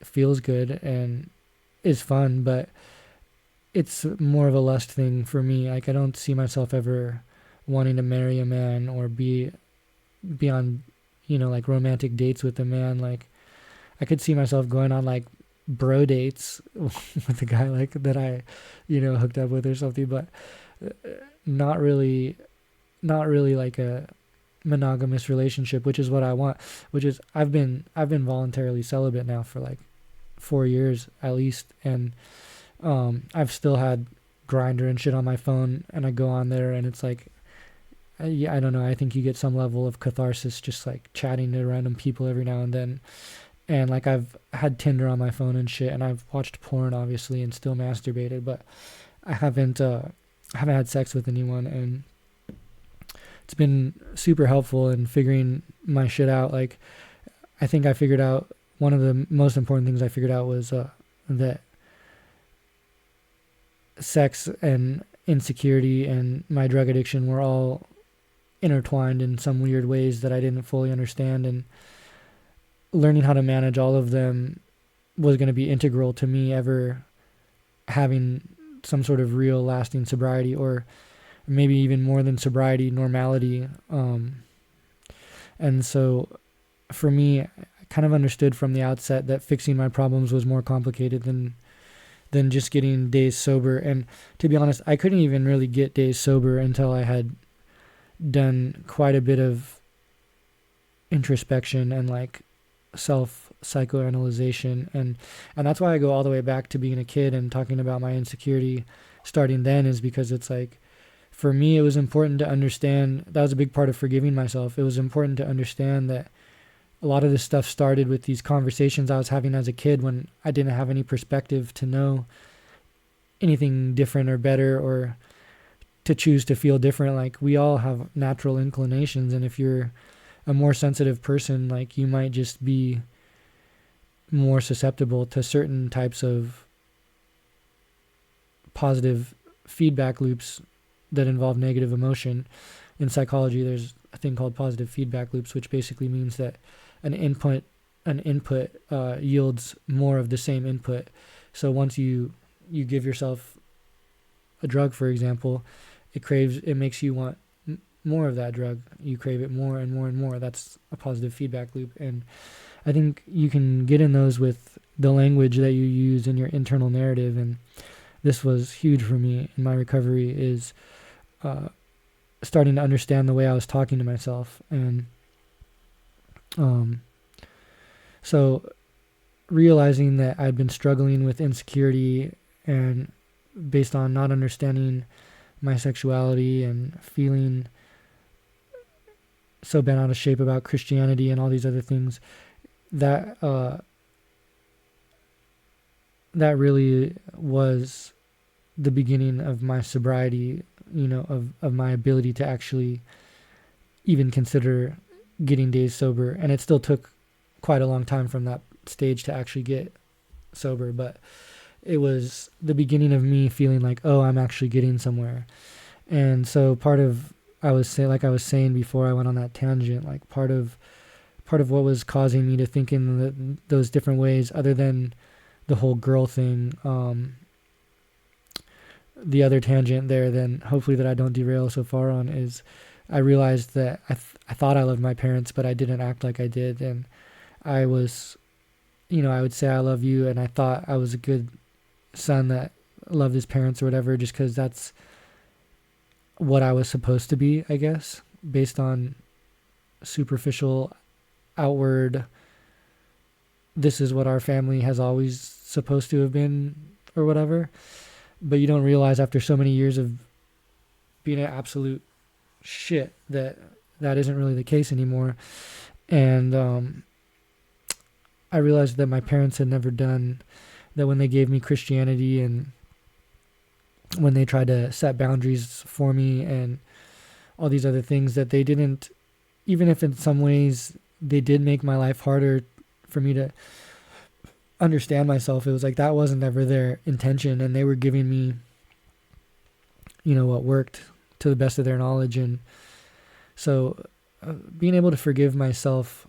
feels good and is fun, but it's more of a lust thing for me. Like, I don't see myself ever wanting to marry a man or be on, like romantic dates with a man. Like, I could see myself going on like bro dates with a guy like that I, hooked up with or something, but not really like a monogamous relationship, which is what I want. Which is I've been voluntarily celibate now for like 4 years at least, and I've still had Grindr and shit on my phone, and I go on there and it's like, I don't know, I think you get some level of catharsis just like chatting to random people every now and then. And like, I've had Tinder on my phone and shit, and I've watched porn obviously and still masturbated, but I haven't had sex with anyone, and it's been super helpful in figuring my shit out. Like, I think I figured out one of the most important things I figured out was that sex and insecurity and my drug addiction were all intertwined in some weird ways that I didn't fully understand, and learning how to manage all of them was going to be integral to me ever having some sort of real lasting sobriety, or maybe even more than sobriety, normality. And so for me, I kind of understood from the outset that fixing my problems was more complicated than just getting days sober. And to be honest, I couldn't even really get days sober until I had done quite a bit of introspection and like self psychoanalyzation, and that's why I go all the way back to being a kid and talking about my insecurity starting then, is because it's like, for me, it was important to understand. That was a big part of forgiving myself. It was important to understand that a lot of this stuff started with these conversations I was having as a kid when I didn't have any perspective to know anything different or better, or to choose to feel different. Like, we all have natural inclinations, and if you're a more sensitive person, like, you might just be more susceptible to certain types of positive feedback loops that involve negative emotion. In psychology, there's a thing called positive feedback loops, which basically means that an input yields more of the same input. So once you give yourself a drug, for example, it makes you want more of that drug. You crave it more and more and more. That's a positive feedback loop. And I think you can get in those with the language that you use in your internal narrative. And this was huge for me in my recovery, is starting to understand the way I was talking to myself. And Um, so realizing that I'd been struggling with insecurity and based on not understanding my sexuality and feeling so bent out of shape about Christianity and all these other things, that that really was the beginning of my sobriety, of my ability to actually even consider getting days sober. And it still took quite a long time from that stage to actually get sober, but it was the beginning of me feeling like, oh, I'm actually getting somewhere. And so I was saying before I went on that tangent, like part of what was causing me to think in those different ways, other than the whole girl thing, the other tangent there, then hopefully that I don't derail so far on, is I realized that I thought I loved my parents, but I didn't act like I did. And I was, I would say I love you, and I thought I was a good son that loved his parents or whatever, just because that's what I was supposed to be, I guess, based on superficial, outward, this is what our family has always supposed to have been or whatever. But you don't realize after so many years of being an absolute shit that isn't really the case anymore. And I realized that my parents had never done that when they gave me Christianity and when they tried to set boundaries for me and all these other things, that they didn't, even if in some ways they did make my life harder for me to understand myself, it was like that wasn't ever their intention, and they were giving me, what worked to the best of their knowledge. And so being able to forgive myself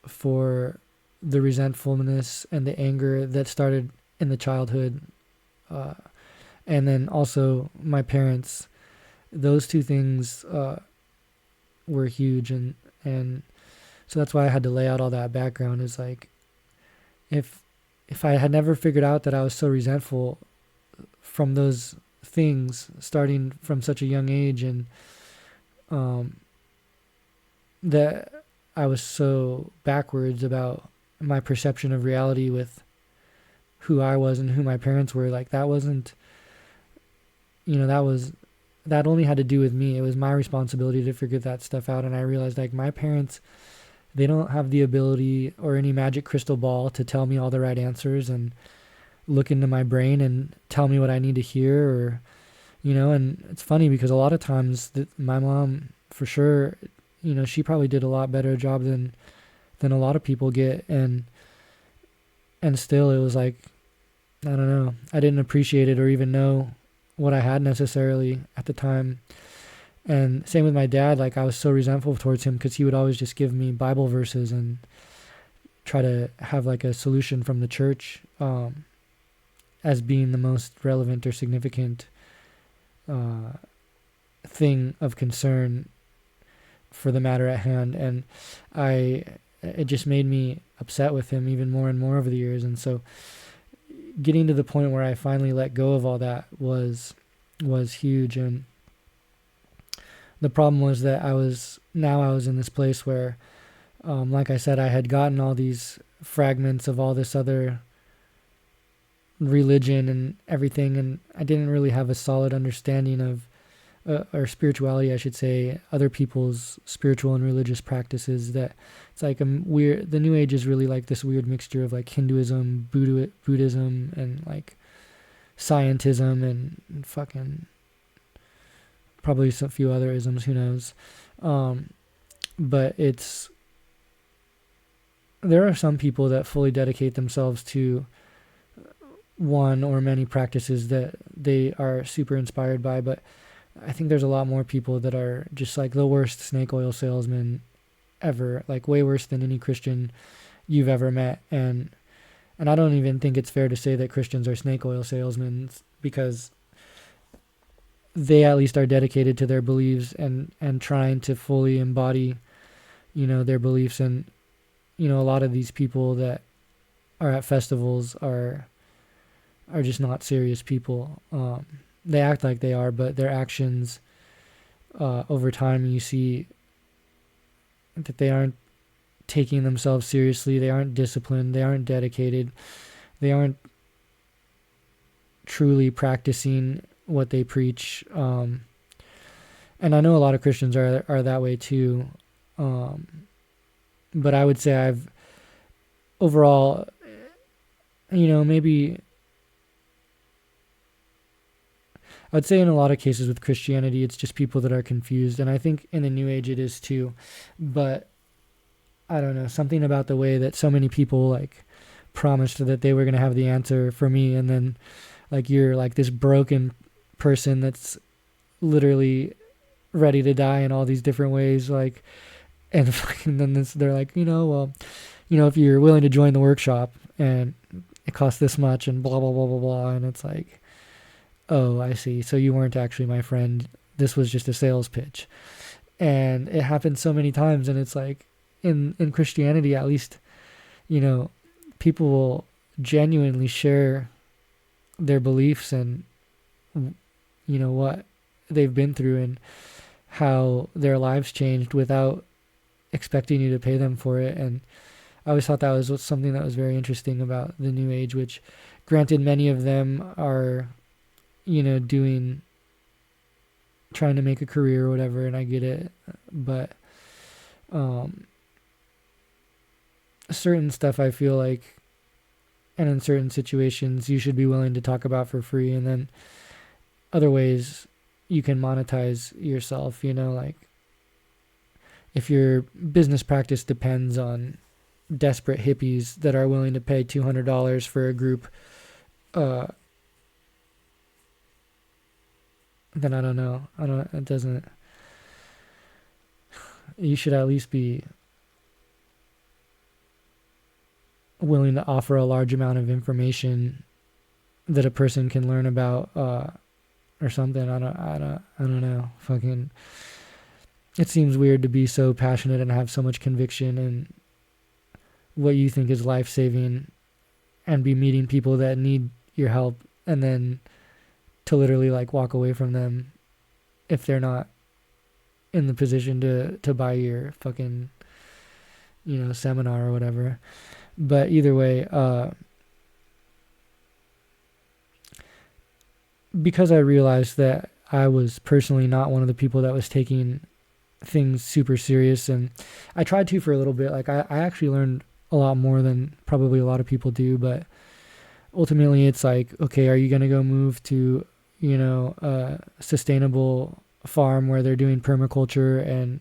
for the resentfulness and the anger that started in the childhood, and then also my parents, those two things were huge. And so that's why I had to lay out all that background, is like, if I had never figured out that I was so resentful from those things starting from such a young age, and that I was so backwards about my perception of reality with who I was and who my parents were, like that wasn't, that only had to do with me. It was my responsibility to figure that stuff out. And I realized, like, my parents, they don't have the ability or any magic crystal ball to tell me all the right answers and look into my brain and tell me what I need to hear, or, and it's funny because a lot of times my mom, for sure, she probably did a lot better job than a lot of people get. And still it was like, I don't know, I didn't appreciate it or even know what I had necessarily at the time. And same with my dad, like I was so resentful towards him because he would always just give me Bible verses and try to have like a solution from the church as being the most relevant or significant thing of concern for the matter at hand. And it just made me upset with him even more and more over the years. And so getting to the point where I finally let go of all that was huge. And the problem was that I was in this place where, like I said, I had gotten all these fragments of all this other religion and everything, and I didn't really have a solid understanding of, or spirituality, I should say, other people's spiritual and religious practices. That it's like the New Age is really like this weird mixture of like Hinduism, Buddhism, and like scientism and fucking probably a few other isms, who knows. But there are some people that fully dedicate themselves to one or many practices that they are super inspired by, but I think there's a lot more people that are just like the worst snake oil salesman ever, like way worse than any Christian you've ever met. And I don't even think it's fair to say that Christians are snake oil salesmen, because they at least are dedicated to their beliefs and trying to fully embody, their beliefs. And, a lot of these people that are at festivals are just not serious people. They act like they are, but their actions, over time, you see that they aren't taking themselves seriously. They aren't disciplined. They aren't dedicated. They aren't truly practicing what they preach. And I know a lot of Christians are that way too. But I would say I've overall, maybe I'd say in a lot of cases with Christianity, it's just people that are confused. And I think in the New Age it is too. But I don't know, something about the way that so many people like promised that they were going to have the answer for me. And then like you're like this broken person that's literally ready to die in all these different ways. Like, and then they're like, if you're willing to join the workshop and it costs this much and blah, blah, blah, blah, blah. And it's like, oh, I see. So you weren't actually my friend. This was just a sales pitch. And it happens so many times. And it's like in Christianity, at least, people will genuinely share their beliefs and, what they've been through and how their lives changed without expecting you to pay them for it. And I always thought that was something that was very interesting about the New Age, which granted many of them are, trying to make a career or whatever, and I get it. But certain stuff I feel like, and in certain situations, you should be willing to talk about for free. And then other ways you can monetize yourself, like if your business practice depends on desperate hippies that are willing to pay $200 for a group, then I don't know. You should at least be willing to offer a large amount of information that a person can learn about, or something. I don't know. Fucking, it seems weird to be so passionate and have so much conviction in what you think is life-saving and be meeting people that need your help, and then to literally like walk away from them if they're not in the position to buy your fucking, seminar or whatever. But either way, because I realized that I was personally not one of the people that was taking things super serious, and I tried to for a little bit. Like I actually learned a lot more than probably a lot of people do, but ultimately it's like, okay, are you going to go move to, a sustainable farm where they're doing permaculture and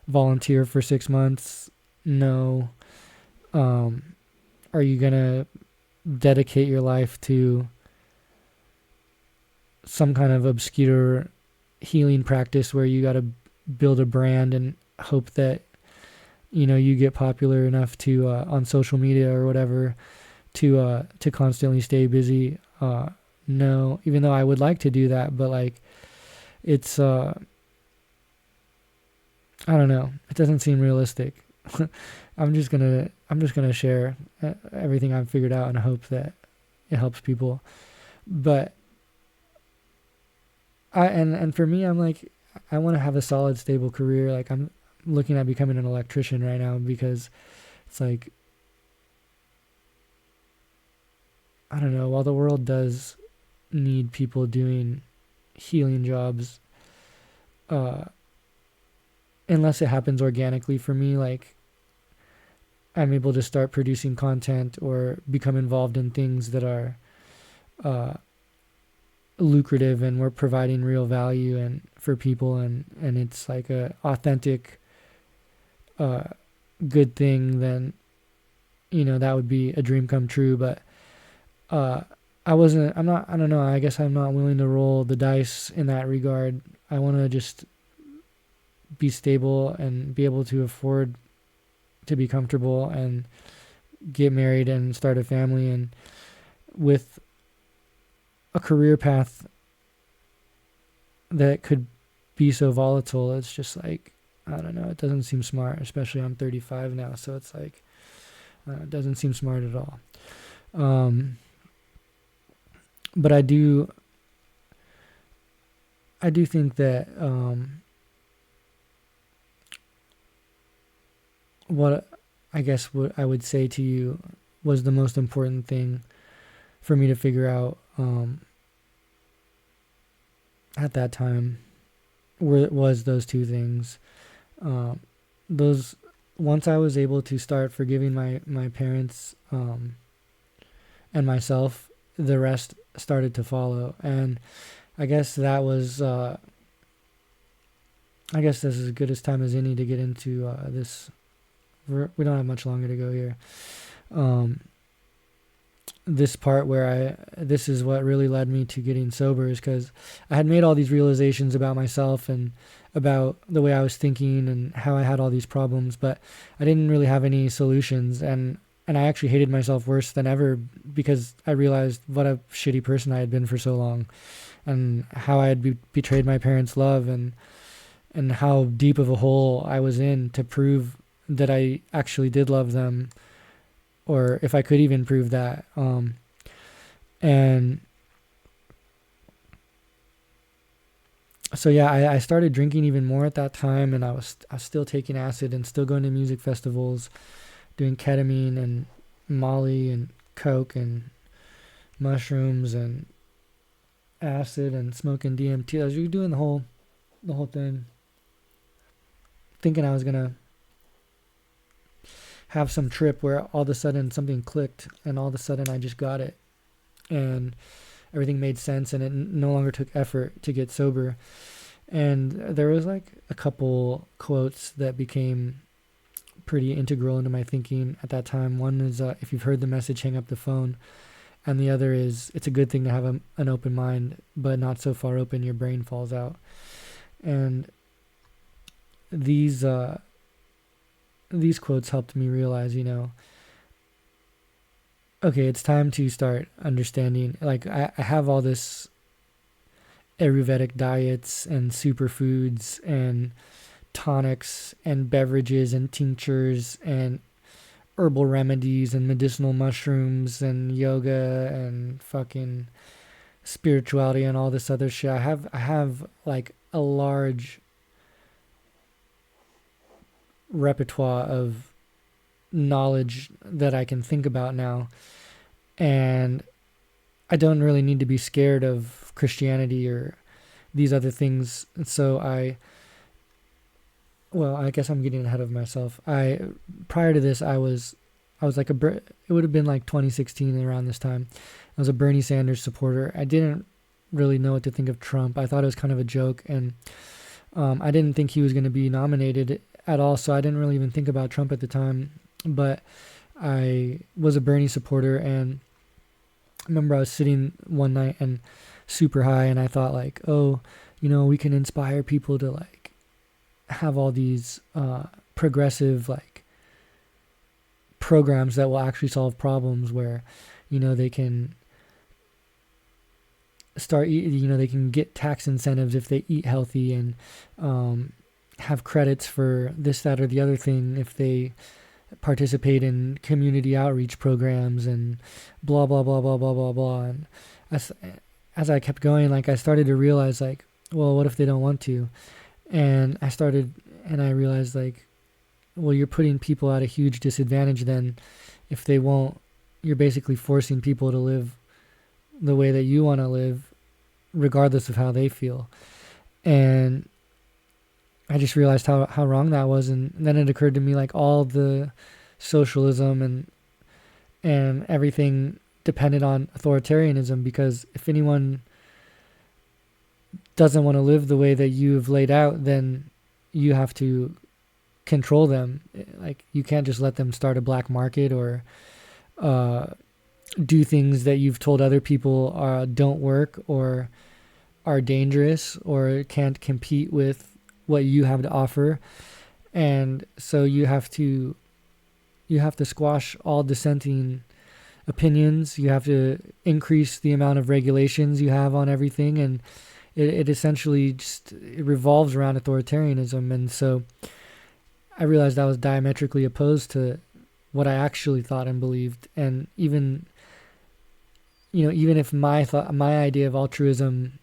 volunteer for 6 months? No. Are you going to dedicate your life to some kind of obscure healing practice where you got to build a brand and hope that, you get popular enough to, on social media or whatever, to constantly stay busy? No, even though I would like to do that, but like, it's, I don't know. It doesn't seem realistic. I'm just gonna share everything I've figured out and hope that it helps people. But and for me, I'm like, I want to have a solid, stable career. Like I'm looking at becoming an electrician right now because it's like, I don't know, while the world does need people doing healing jobs, unless it happens organically for me, like I'm able to start producing content or become involved in things that are lucrative and we're providing real value and for people, and it's like a authentic good thing, then that would be a dream come true. But I don't know, I guess I'm not willing to roll the dice in that regard. I want to just be stable and be able to afford to be comfortable and get married and start a family, and with a career path that could be so volatile, it's just like, I don't know, it doesn't seem smart, especially I'm 35 now, so it's like, it doesn't seem smart at all. But I do think that what I guess what I would say to you was the most important thing for me to figure out at that time was those two things. Those Once I was able to start forgiving my parents and myself, the rest started to follow. And I guess that was I guess this is as good as time as any to get into this. We don't have much longer to go here. This part where this is what really led me to getting sober, is because I had made all these realizations about myself and about the way I was thinking and how I had all these problems, but I didn't really have any solutions, and I actually hated myself worse than ever because I realized what a shitty person I had been for so long, and how I had betrayed my parents' love, and how deep of a hole I was in to prove that I actually did love them, or if I could even prove that. And so yeah, I started drinking even more at that time, and I was still taking acid and still going to music festivals, doing ketamine and Molly and coke and mushrooms and acid and smoking DMT. I was doing the whole thing, thinking I was gonna have some trip where all of a sudden something clicked, and all of a sudden I just got it, and everything made sense, and it no longer took effort to get sober. And there was like a couple quotes that became pretty integral into my thinking at that time. One is, if you've heard the message, hang up the phone. And the other is, it's a good thing to have an open mind, but not so far open your brain falls out. And these quotes helped me realize, okay, it's time to start understanding. Like, I have all this Ayurvedic diets and superfoods and tonics and beverages and tinctures and herbal remedies and medicinal mushrooms and yoga and fucking spirituality and all this other shit. I have like a large repertoire of knowledge that I can think about now, and I don't really need to be scared of Christianity or these other things. So I guess I'm getting ahead of myself. Prior to this, I was like it would have been like 2016 around this time. I was a Bernie Sanders supporter. I didn't really know what to think of Trump. I thought it was kind of a joke, and I didn't think he was going to be nominated at all, so I didn't really even think about Trump at the time. But I was a Bernie supporter, and I remember I was sitting one night and super high, and I thought like, oh, we can inspire people to like have all these progressive like programs that will actually solve problems, where they can start they can get tax incentives if they eat healthy, and have credits for this, that, or the other thing if they participate in community outreach programs, and blah blah blah blah blah blah blah. And as I kept going, like, I started to realize like, well, what if they don't want to? And I realized like, well, you're putting people at a huge disadvantage then. If they won't, you're basically forcing people to live the way that you want to live, regardless of how they feel. And I just realized how wrong that was. And then it occurred to me like all the socialism and everything depended on authoritarianism, because if anyone doesn't want to live the way that you've laid out, then you have to control them. Like, you can't just let them start a black market or do things that you've told other people don't work or are dangerous or can't compete with what you have to offer. And so you have to squash all dissenting opinions. You have to increase the amount of regulations you have on everything, and it essentially it revolves around authoritarianism. And so I realized I was diametrically opposed to what I actually thought and believed. And even if my idea of altruism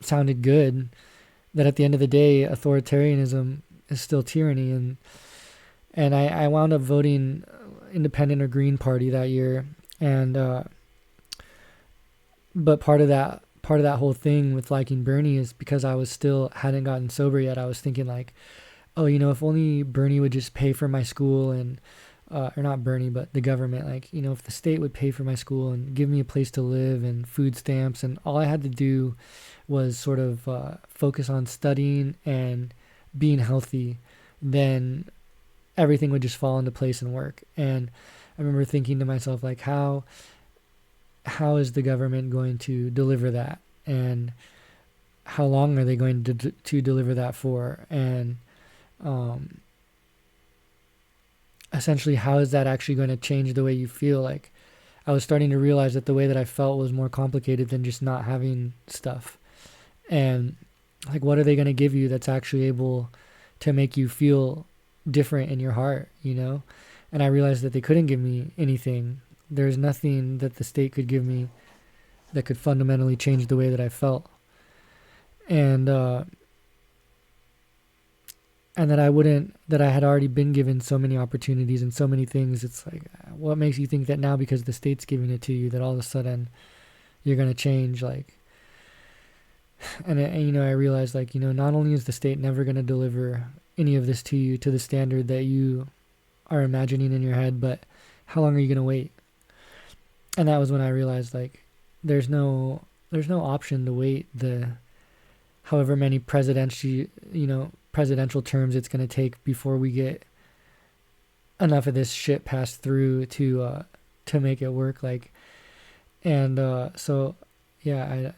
sounded good, that at the end of the day, authoritarianism is still tyranny. And I wound up voting Independent or Green Party that year. And but part of that whole thing with liking Bernie is because I was still hadn't gotten sober yet. I was thinking like, oh, if only Bernie would just pay for my school, and or not Bernie, but the government, like, if the state would pay for my school and give me a place to live and food stamps, and all I had to do was sort of focus on studying and being healthy, then everything would just fall into place and work. And I remember thinking to myself, like, how is the government going to deliver that, and how long are they going to deliver that for, and essentially how is that actually going to change the way you feel? Like, I was starting to realize that the way that I felt was more complicated than just not having stuff. And like, what are they going to give you that's actually able to make you feel different in your heart, And I realized that they couldn't give me anything. There's nothing that the state could give me that could fundamentally change the way that I felt. And that I had already been given so many opportunities and so many things. It's like, what makes you think that now, because the state's giving it to you, that all of a sudden you're going to change? Like, and I realized, like, not only is the state never going to deliver any of this to you to the standard that you are imagining in your head, but how long are you going to wait? And that was when I realized, like, there's no option to wait the however many presidential terms it's going to take before we get enough of this shit passed through to make it work. Like, and so yeah,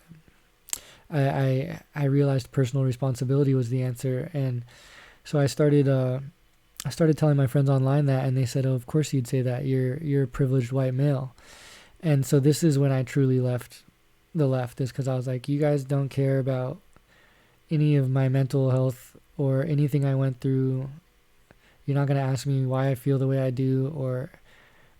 I realized personal responsibility was the answer. And so I started telling my friends online that, and they said, oh, of course you'd say that, you're a privileged white male. And so this is when I truly left the left, is because I was like, you guys don't care about any of my mental health or anything I went through. You're not going to ask me why I feel the way I do or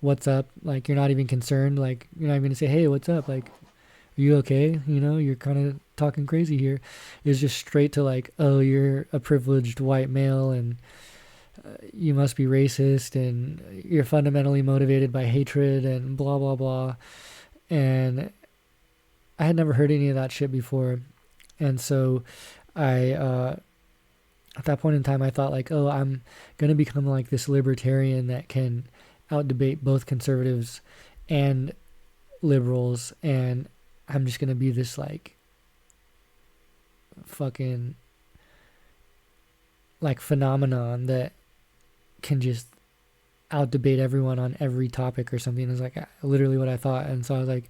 what's up. Like, you're not even concerned. Like, you're not even going to say, hey, what's up? Like, are you okay? You're kind of talking crazy here. It's just straight to like, oh, you're a privileged white male and you must be racist and you're fundamentally motivated by hatred and blah, blah, blah. And I had never heard any of that shit before. And so at that point in time, I thought like, oh, I'm going to become like this libertarian that can out-debate both conservatives and liberals. And I'm just going to be this like fucking like phenomenon that can just out-debate everyone on every topic or something. It's like literally what I thought. And so I was like,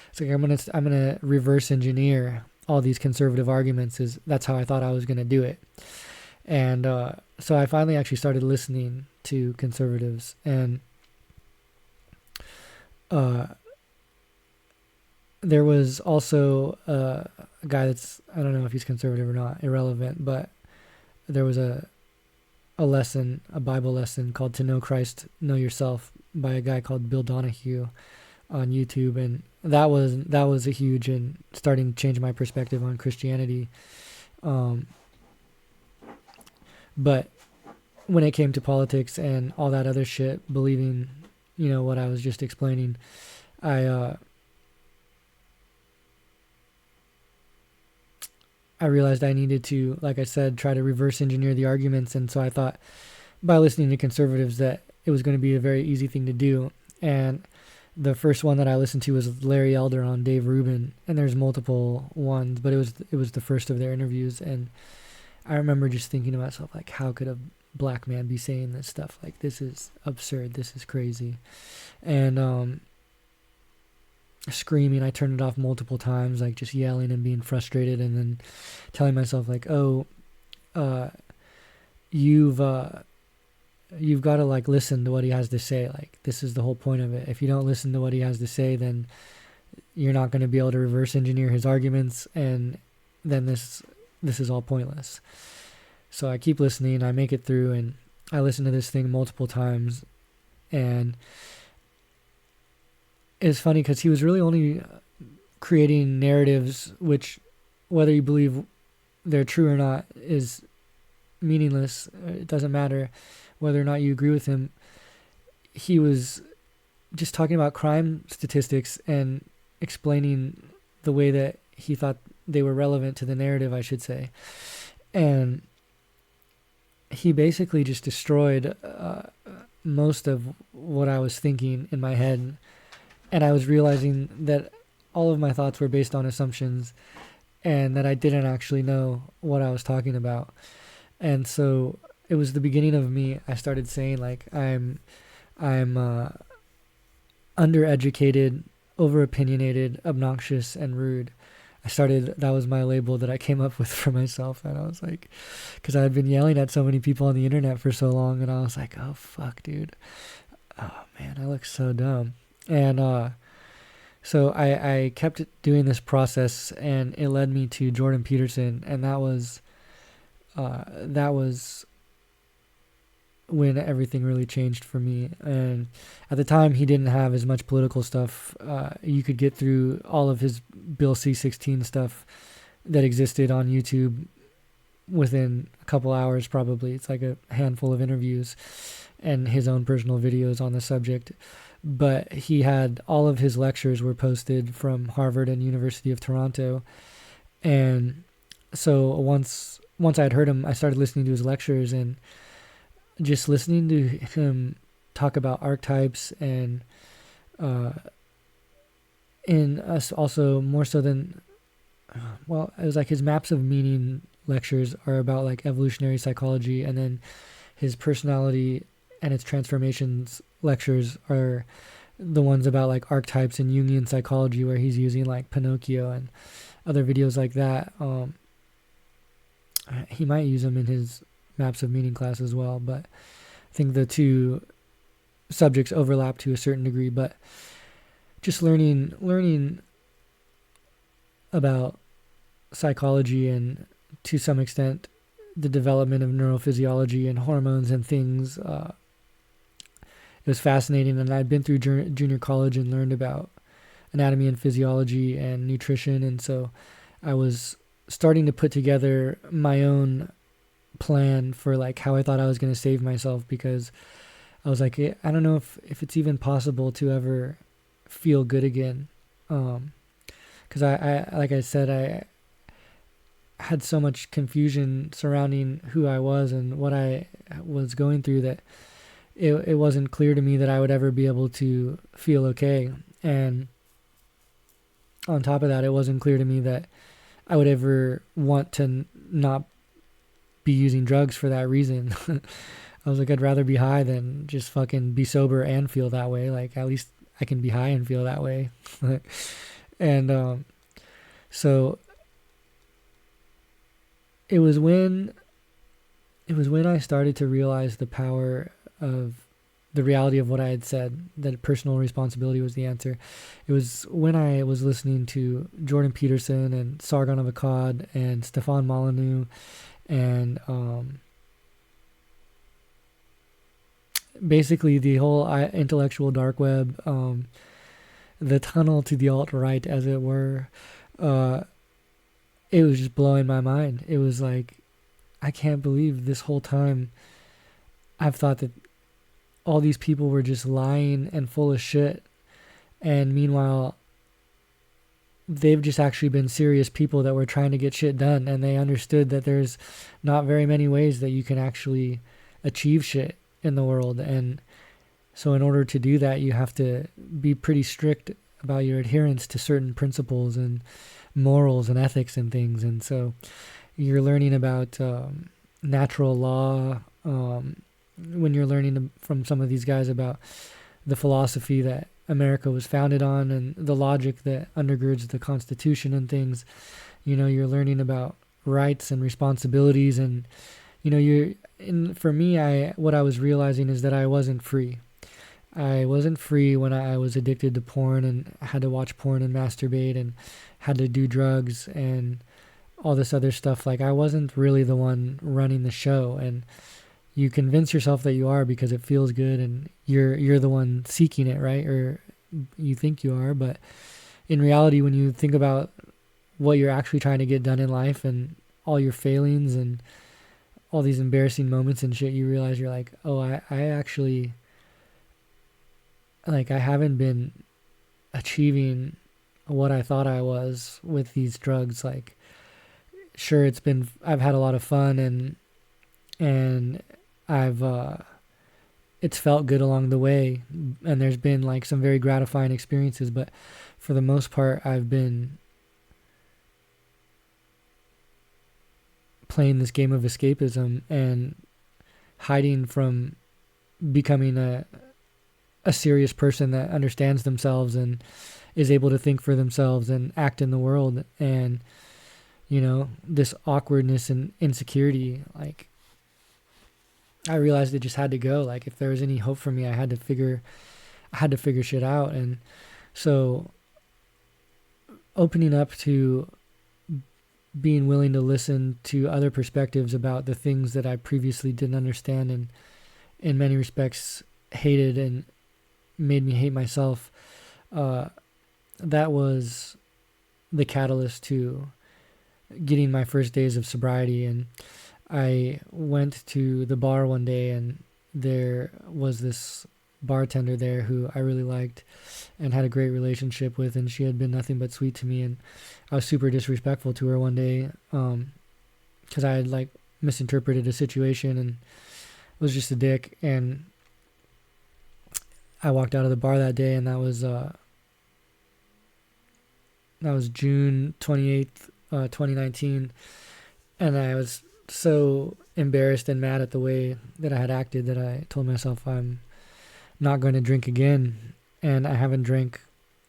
it's like, I'm going to reverse engineer all these conservative arguments. That's how I thought I was going to do it. And so I finally actually started listening to conservatives. And there was also a guy that's, I don't know if he's conservative or not, irrelevant, but there was a Bible lesson called To Know Christ, Know Yourself by a guy called Bill Donahue on YouTube. And that was a huge and starting to change my perspective on Christianity. But when it came to politics and all that other shit, believing, what I was just explaining, I realized I needed to, like I said, try to reverse engineer the arguments. And so I thought by listening to conservatives that it was going to be a very easy thing to do. And the first one that I listened to was Larry Elder on Dave Rubin, and there's multiple ones, but it was the first of their interviews. And I remember just thinking to myself, like, how could a black man be saying this stuff? Like, this is absurd. This is crazy. And screaming, I turned it off multiple times, like just yelling and being frustrated, and then telling myself like, oh, you've got to like listen to what he has to say. Like, this is the whole point of it. If you don't listen to what he has to say, then you're not going to be able to reverse engineer his arguments, and then this is all pointless. So I keep listening, I make it through, and I listen to this thing multiple times. And it's funny because he was really only creating narratives which, whether you believe they're true or not, is meaningless. It doesn't matter whether or not you agree with him. He was just talking about crime statistics and explaining the way that he thought they were relevant to the narrative, I should say. And he basically just destroyed most of what I was thinking in my head. And I was realizing that all of my thoughts were based on assumptions and that I didn't actually know what I was talking about. And so it was the beginning of me. I started saying like, I'm undereducated, over-opinionated, obnoxious, and rude. That was my label that I came up with for myself. And I was like, because I had been yelling at so many people on the internet for so long, and I was like, oh, fuck, dude. Oh, man, I look so dumb. And so I kept doing this process, and it led me to Jordan Peterson, and that was when everything really changed for me. And at the time, he didn't have as much political stuff. You could get through all of his Bill C-16 stuff that existed on YouTube within a couple hours, probably. It's like a handful of interviews and his own personal videos on the subject. But he had all of his lectures were posted from Harvard and University of Toronto. And so once I had heard him, I started listening to his lectures, and just listening to him talk about archetypes and in us also more so than, well, it was like his maps of meaning lectures are about like evolutionary psychology, and then his personality and its transformations lectures are the ones about like archetypes and Jungian psychology, where he's using like Pinocchio and other videos like that. He might use them in his maps of meaning class as well, but I think the two subjects overlap to a certain degree. But just learning about psychology and to some extent the development of neurophysiology and hormones and things, it was fascinating. And I'd been through junior college and learned about anatomy and physiology and nutrition, and so I was starting to put together my own plan for like how I thought I was going to save myself, because I was like, I don't know if it's even possible to ever feel good again. Because I like I said, I had so much confusion surrounding who I was and what I was going through that it wasn't clear to me that I would ever be able to feel okay. And on top of that, it wasn't clear to me that I would ever want to not be using drugs for that reason. I was like, I'd rather be high than just fucking be sober and feel that way. Like, at least I can be high and feel that way. And so it was when I started to realize the power of the reality of what I had said, that personal responsibility was the answer. It was when I was listening to Jordan Peterson and Sargon of Akkad and Stefan Molyneux and basically the whole intellectual dark web, the tunnel to the alt-right, as it were. It was just blowing my mind. It was like, I can't believe this whole time I've thought that all these people were just lying and full of shit, and meanwhile they've just actually been serious people that were trying to get shit done, and they understood that there's not very many ways that you can actually achieve shit in the world. And so in order to do that, you have to be pretty strict about your adherence to certain principles and morals and ethics and things. And so you're learning about natural law, when you're learning from some of these guys about the philosophy that America was founded on and the logic that undergirds the Constitution and things. You know, you're learning about rights and responsibilities, and for me, what I was realizing is that I wasn't free. I wasn't free when I was addicted to porn and had to watch porn and masturbate and had to do drugs and all this other stuff. Like, I wasn't really the one running the show, and you convince yourself that you are because it feels good and you're the one seeking it, right? Or you think you are, but in reality, when you think about what you're actually trying to get done in life and all your failings and all these embarrassing moments and shit, you realize you're like, oh, I actually, like, I haven't been achieving what I thought I was with these drugs. Like, sure, I've had a lot of fun, and I've, it's felt good along the way, and there's been like some very gratifying experiences, but for the most part, I've been playing this game of escapism and hiding from becoming a serious person that understands themselves and is able to think for themselves and act in the world. And, you know, this awkwardness and insecurity, like, I realized it just had to go. Like, if there was any hope for me, I had to figure shit out. And so opening up to being willing to listen to other perspectives about the things that I previously didn't understand and in many respects hated and made me hate myself, that was the catalyst to getting my first days of sobriety. And I went to the bar one day, and there was this bartender there who I really liked and had a great relationship with, and she had been nothing but sweet to me. And I was super disrespectful to her one day because I had like misinterpreted a situation and was just a dick. And I walked out of the bar that day, and that was June 28th, 2019, and I was so embarrassed and mad at the way that I had acted that I told myself I'm not going to drink again, and I haven't drank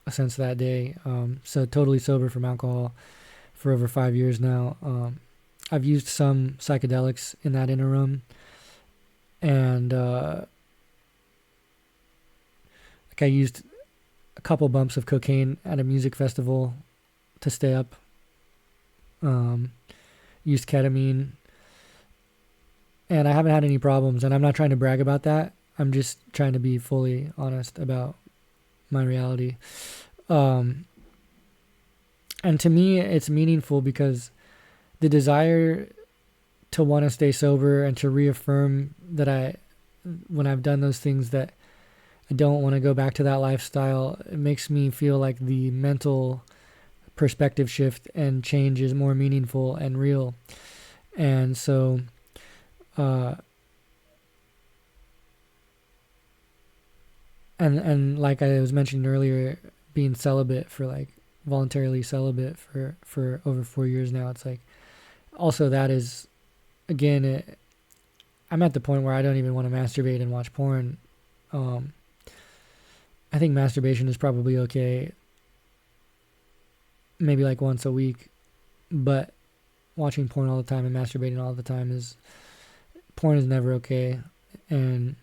since that day. So totally sober from alcohol for over 5 years now. I've used some psychedelics in that interim, and like I used a couple bumps of cocaine at a music festival to stay up. Used ketamine, and I haven't had any problems, and I'm not trying to brag about that. I'm just trying to be fully honest about my reality. And to me, it's meaningful because the desire to want to stay sober and to reaffirm that when I've done those things, that I don't want to go back to that lifestyle, it makes me feel like the mental perspective shift and change is more meaningful and real. And so, and like I was mentioning earlier, being celibate for like voluntarily celibate for over 4 years now, it's like also that is, again, I'm at the point where I don't even want to masturbate and watch porn. I think masturbation is probably okay, maybe like once a week, but watching porn all the time and masturbating all the time porn is never okay. And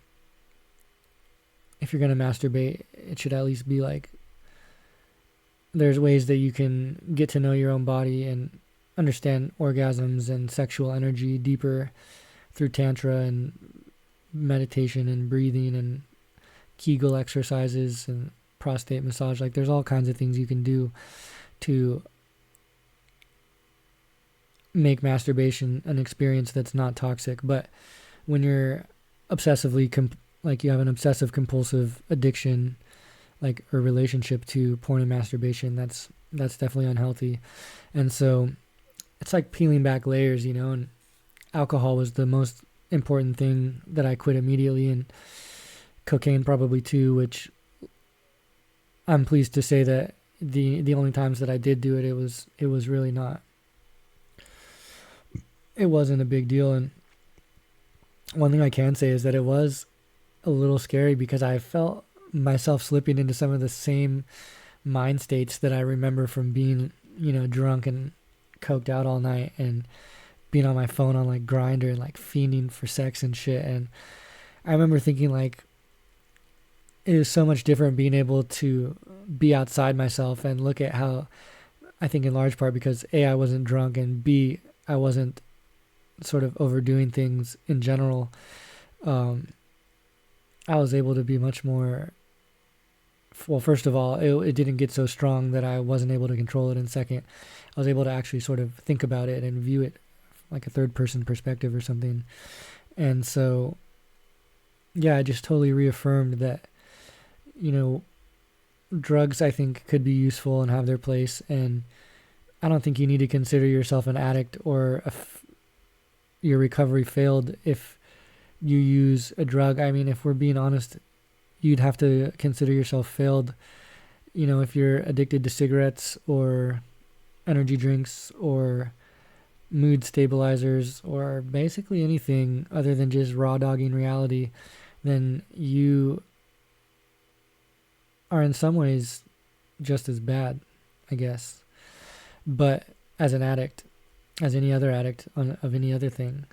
if you're going to masturbate, it should at least be like, there's ways that you can get to know your own body and understand orgasms and sexual energy deeper through tantra and meditation and breathing and Kegel exercises and prostate massage. Like, there's all kinds of things you can do to make masturbation an experience that's not toxic. But when you're obsessively like you have an obsessive compulsive addiction, like, or relationship to porn and masturbation, that's definitely unhealthy. And so it's like peeling back layers, you know. And alcohol was the most important thing that I quit immediately, and cocaine probably too, which I'm pleased to say that the only times that I did do it, it was really not, it wasn't a big deal. And one thing I can say is that it was a little scary because I felt myself slipping into some of the same mind states that I remember from being, you know, drunk and coked out all night and being on my phone on like Grindr and like fiending for sex and shit. And I remember thinking like, it is so much different being able to be outside myself and look at how, I think in large part because A, I wasn't drunk, and B, I wasn't sort of overdoing things in general. I was able to be much more, well, first of all, it didn't get so strong that I wasn't able to control it. And second, I was able to actually sort of think about it and view it like a third person perspective or something. And so, yeah, I just totally reaffirmed that, you know, drugs I think could be useful and have their place. And I don't think you need to consider yourself an addict or your recovery failed if you use a drug. I mean, if we're being honest, you'd have to consider yourself failed, you know, if you're addicted to cigarettes or energy drinks or mood stabilizers or basically anything other than just raw dogging reality, then you are in some ways just as bad, I guess. But as an addict, as any other addict of any other thing.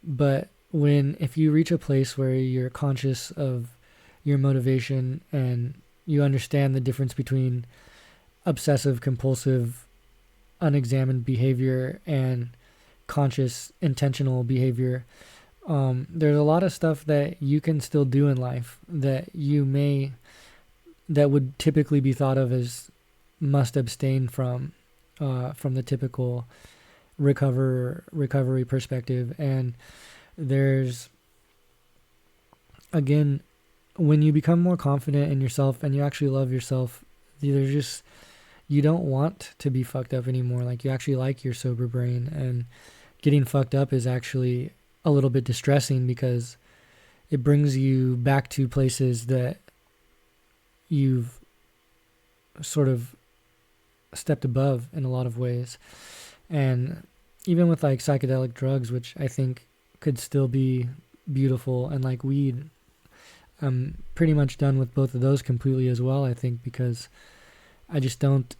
But if you reach a place where you're conscious of your motivation and you understand the difference between obsessive compulsive unexamined behavior and conscious intentional behavior, there's a lot of stuff that you can still do in life that would typically be thought of as must abstain from the typical recovery perspective. And there's, again, when you become more confident in yourself and you actually love yourself, you don't want to be fucked up anymore. Like, you actually like your sober brain, and getting fucked up is actually a little bit distressing because it brings you back to places that you've sort of stepped above in a lot of ways. And even with like psychedelic drugs, which I think could still be beautiful, and like weed, I'm pretty much done with both of those completely as well, I think, because I just don't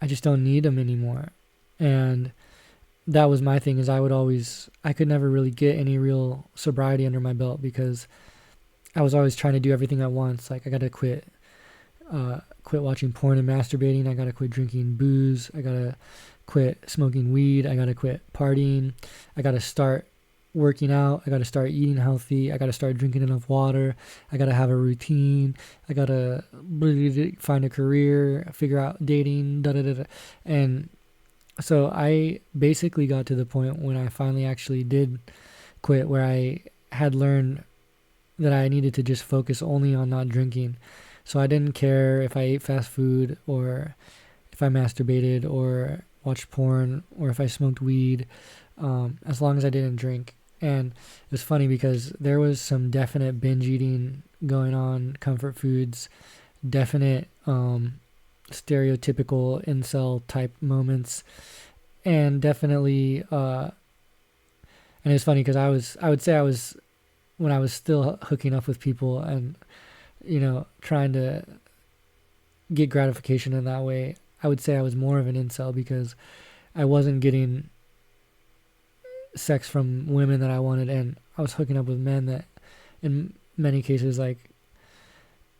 need them anymore. And that was my thing, is I could never really get any real sobriety under my belt because I was always trying to do everything at once. Like, I got to quit watching porn and masturbating. I got to quit drinking booze. I got to quit smoking weed. I got to quit partying. I got to start working out. I got to start eating healthy. I got to start drinking enough water. I got to have a routine. I got to find a career, figure out dating, And so I basically got to the point when I finally actually did quit, where I had learned that I needed to just focus only on not drinking. So I didn't care if I ate fast food or if I masturbated or watched porn or if I smoked weed, as long as I didn't drink. And it was funny because there was some definite binge eating going on, comfort foods, definite stereotypical incel type moments, and definitely and it's funny because I would say I was, when I was still hooking up with people and, you know, trying to get gratification in that way, I would say I was more of an incel because I wasn't getting sex from women that I wanted, and I was hooking up with men that in many cases, like,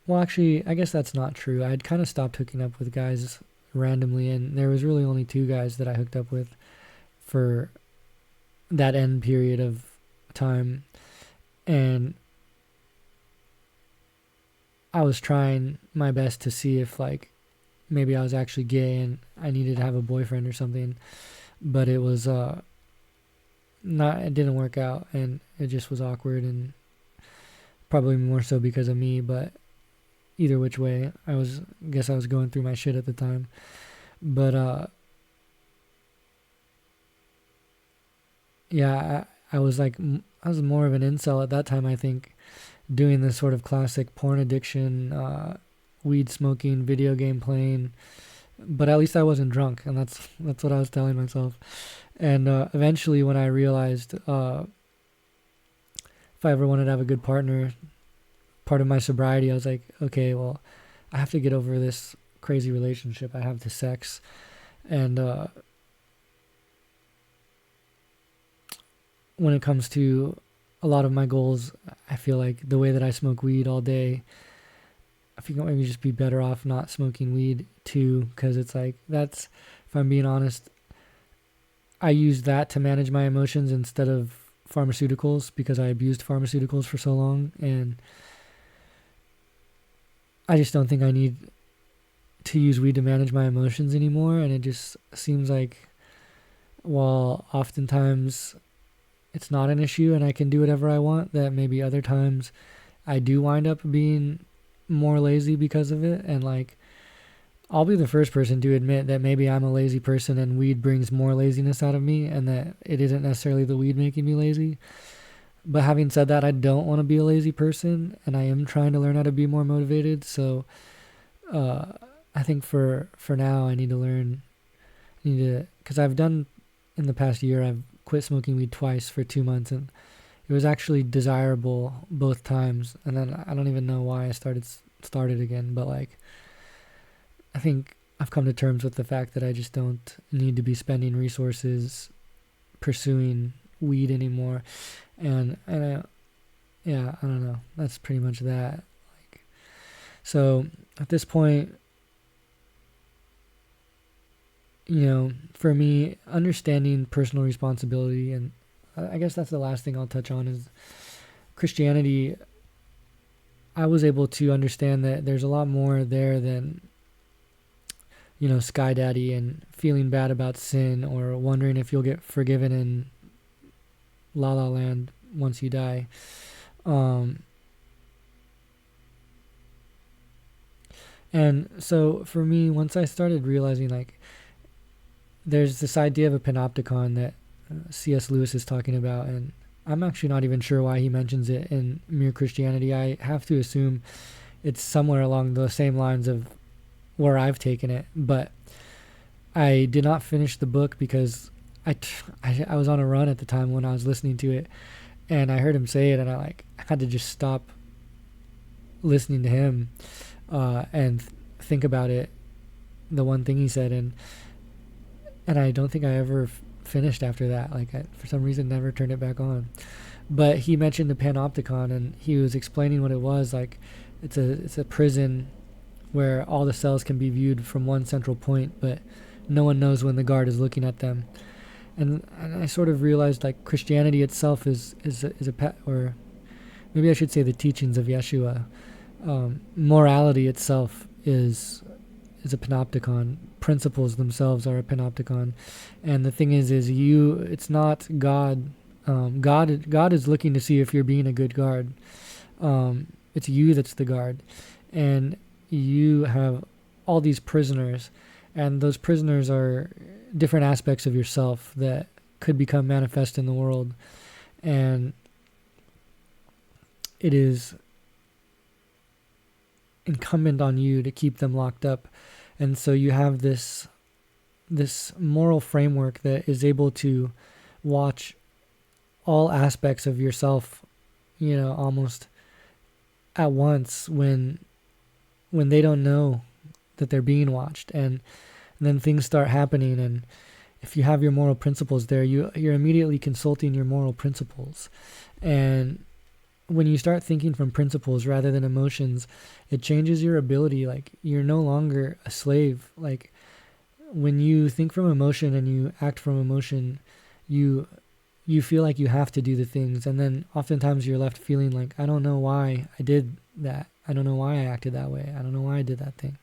well, actually, I guess that's not true. I'd kind of stopped hooking up with guys randomly, and there was really only 2 guys that I hooked up with for that end period of time. And I was trying my best to see if, like, maybe I was actually gay and I needed to have a boyfriend or something, but it was it didn't work out, and it just was awkward, and probably more so because of me. But either which way, I guess I was going through my shit at the time. But yeah, I was more of an incel at that time, I think, doing this sort of classic porn addiction, weed smoking, video game playing, but at least I wasn't drunk, and that's what I was telling myself. And eventually, when I realized if I ever wanted to have a good partner, part of my sobriety, I was like, okay, well, I have to get over this crazy relationship I have to sex. And when it comes to a lot of my goals, I feel like the way that I smoke weed all day, I think I'd maybe just be better off not smoking weed too, because it's like, if I'm being honest, I used that to manage my emotions instead of pharmaceuticals because I abused pharmaceuticals for so long, and I just don't think I need to use weed to manage my emotions anymore. And it just seems like while oftentimes it's not an issue and I can do whatever I want, that maybe other times I do wind up being more lazy because of it. And like, I'll be the first person to admit that maybe I'm a lazy person and weed brings more laziness out of me, and that it isn't necessarily the weed making me lazy. But having said that, I don't want to be a lazy person, and I am trying to learn how to be more motivated. So I think for now, I need to learn, because I've done in the past year, I've quit smoking weed twice for 2 months, and it was actually desirable both times. And then I don't even know why I started again, but like, I think I've come to terms with the fact that I just don't need to be spending resources pursuing weed anymore. And yeah, I don't know. That's pretty much that. Like, so at this point, for me, understanding personal responsibility, and I guess that's the last thing I'll touch on, is Christianity. I was able to understand that there's a lot more there than Sky Daddy and feeling bad about sin, or wondering if you'll get forgiven in La La Land once you die. And so for me, once I started realizing, like, there's this idea of a panopticon that C.S. Lewis is talking about, and I'm actually not even sure why he mentions it in Mere Christianity. I have to assume it's somewhere along the same lines of where I've taken it, but I did not finish the book because I was on a run at the time when I was listening to it, and I heard him say it, and I had to just stop listening to him and think about it, the one thing he said, and I don't think I ever finished after that. Like, I, for some reason, never turned it back on. But he mentioned the panopticon, and he was explaining what it was. Like, it's a prison where all the cells can be viewed from one central point, but no one knows when the guard is looking at them. And I sort of realized, like, Christianity itself is a or maybe I should say the teachings of Yeshua. Morality itself is a panopticon. Principles themselves are a panopticon. And the thing is it's not God. God is looking to see if you're being a good guard. It's you that's the guard. And you have all these prisoners, and those prisoners are different aspects of yourself that could become manifest in the world, and it is incumbent on you to keep them locked up. And so you have this moral framework that is able to watch all aspects of yourself, almost at once when they don't know that they're being watched. And then things start happening, and if you have your moral principles there, you're immediately consulting your moral principles. And when you start thinking from principles rather than emotions, it changes your ability. Like, you're no longer a slave. Like, when you think from emotion and you act from emotion, you feel like you have to do the things, and then oftentimes you're left feeling like, I don't know why I did that. I don't know why I acted that way. I don't know why I did that thing.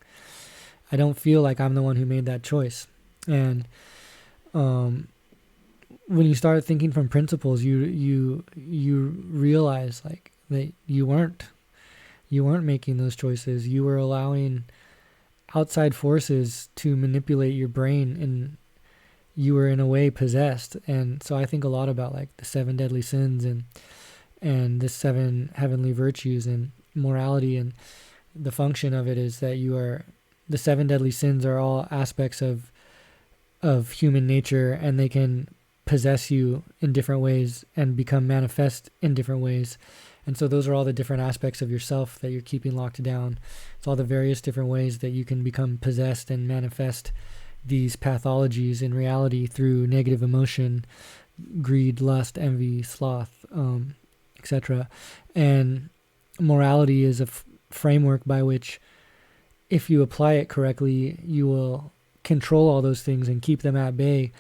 I don't feel like I'm the one who made that choice. And when you start thinking from principles, you realize, like, that you weren't making those choices. You were allowing outside forces to manipulate your brain, and you were in a way possessed. And so I think a lot about, like, the 7 deadly sins and the 7 heavenly virtues and morality, and the function of it is that the 7 deadly sins are all aspects of human nature, and they can possess you in different ways and become manifest in different ways. And so those are all the different aspects of yourself that you're keeping locked down. It's all the various different ways that you can become possessed and manifest these pathologies in reality through negative emotion, greed, lust, envy, sloth, etc. And morality is a framework by which, if you apply it correctly, you will control all those things and keep them at bay.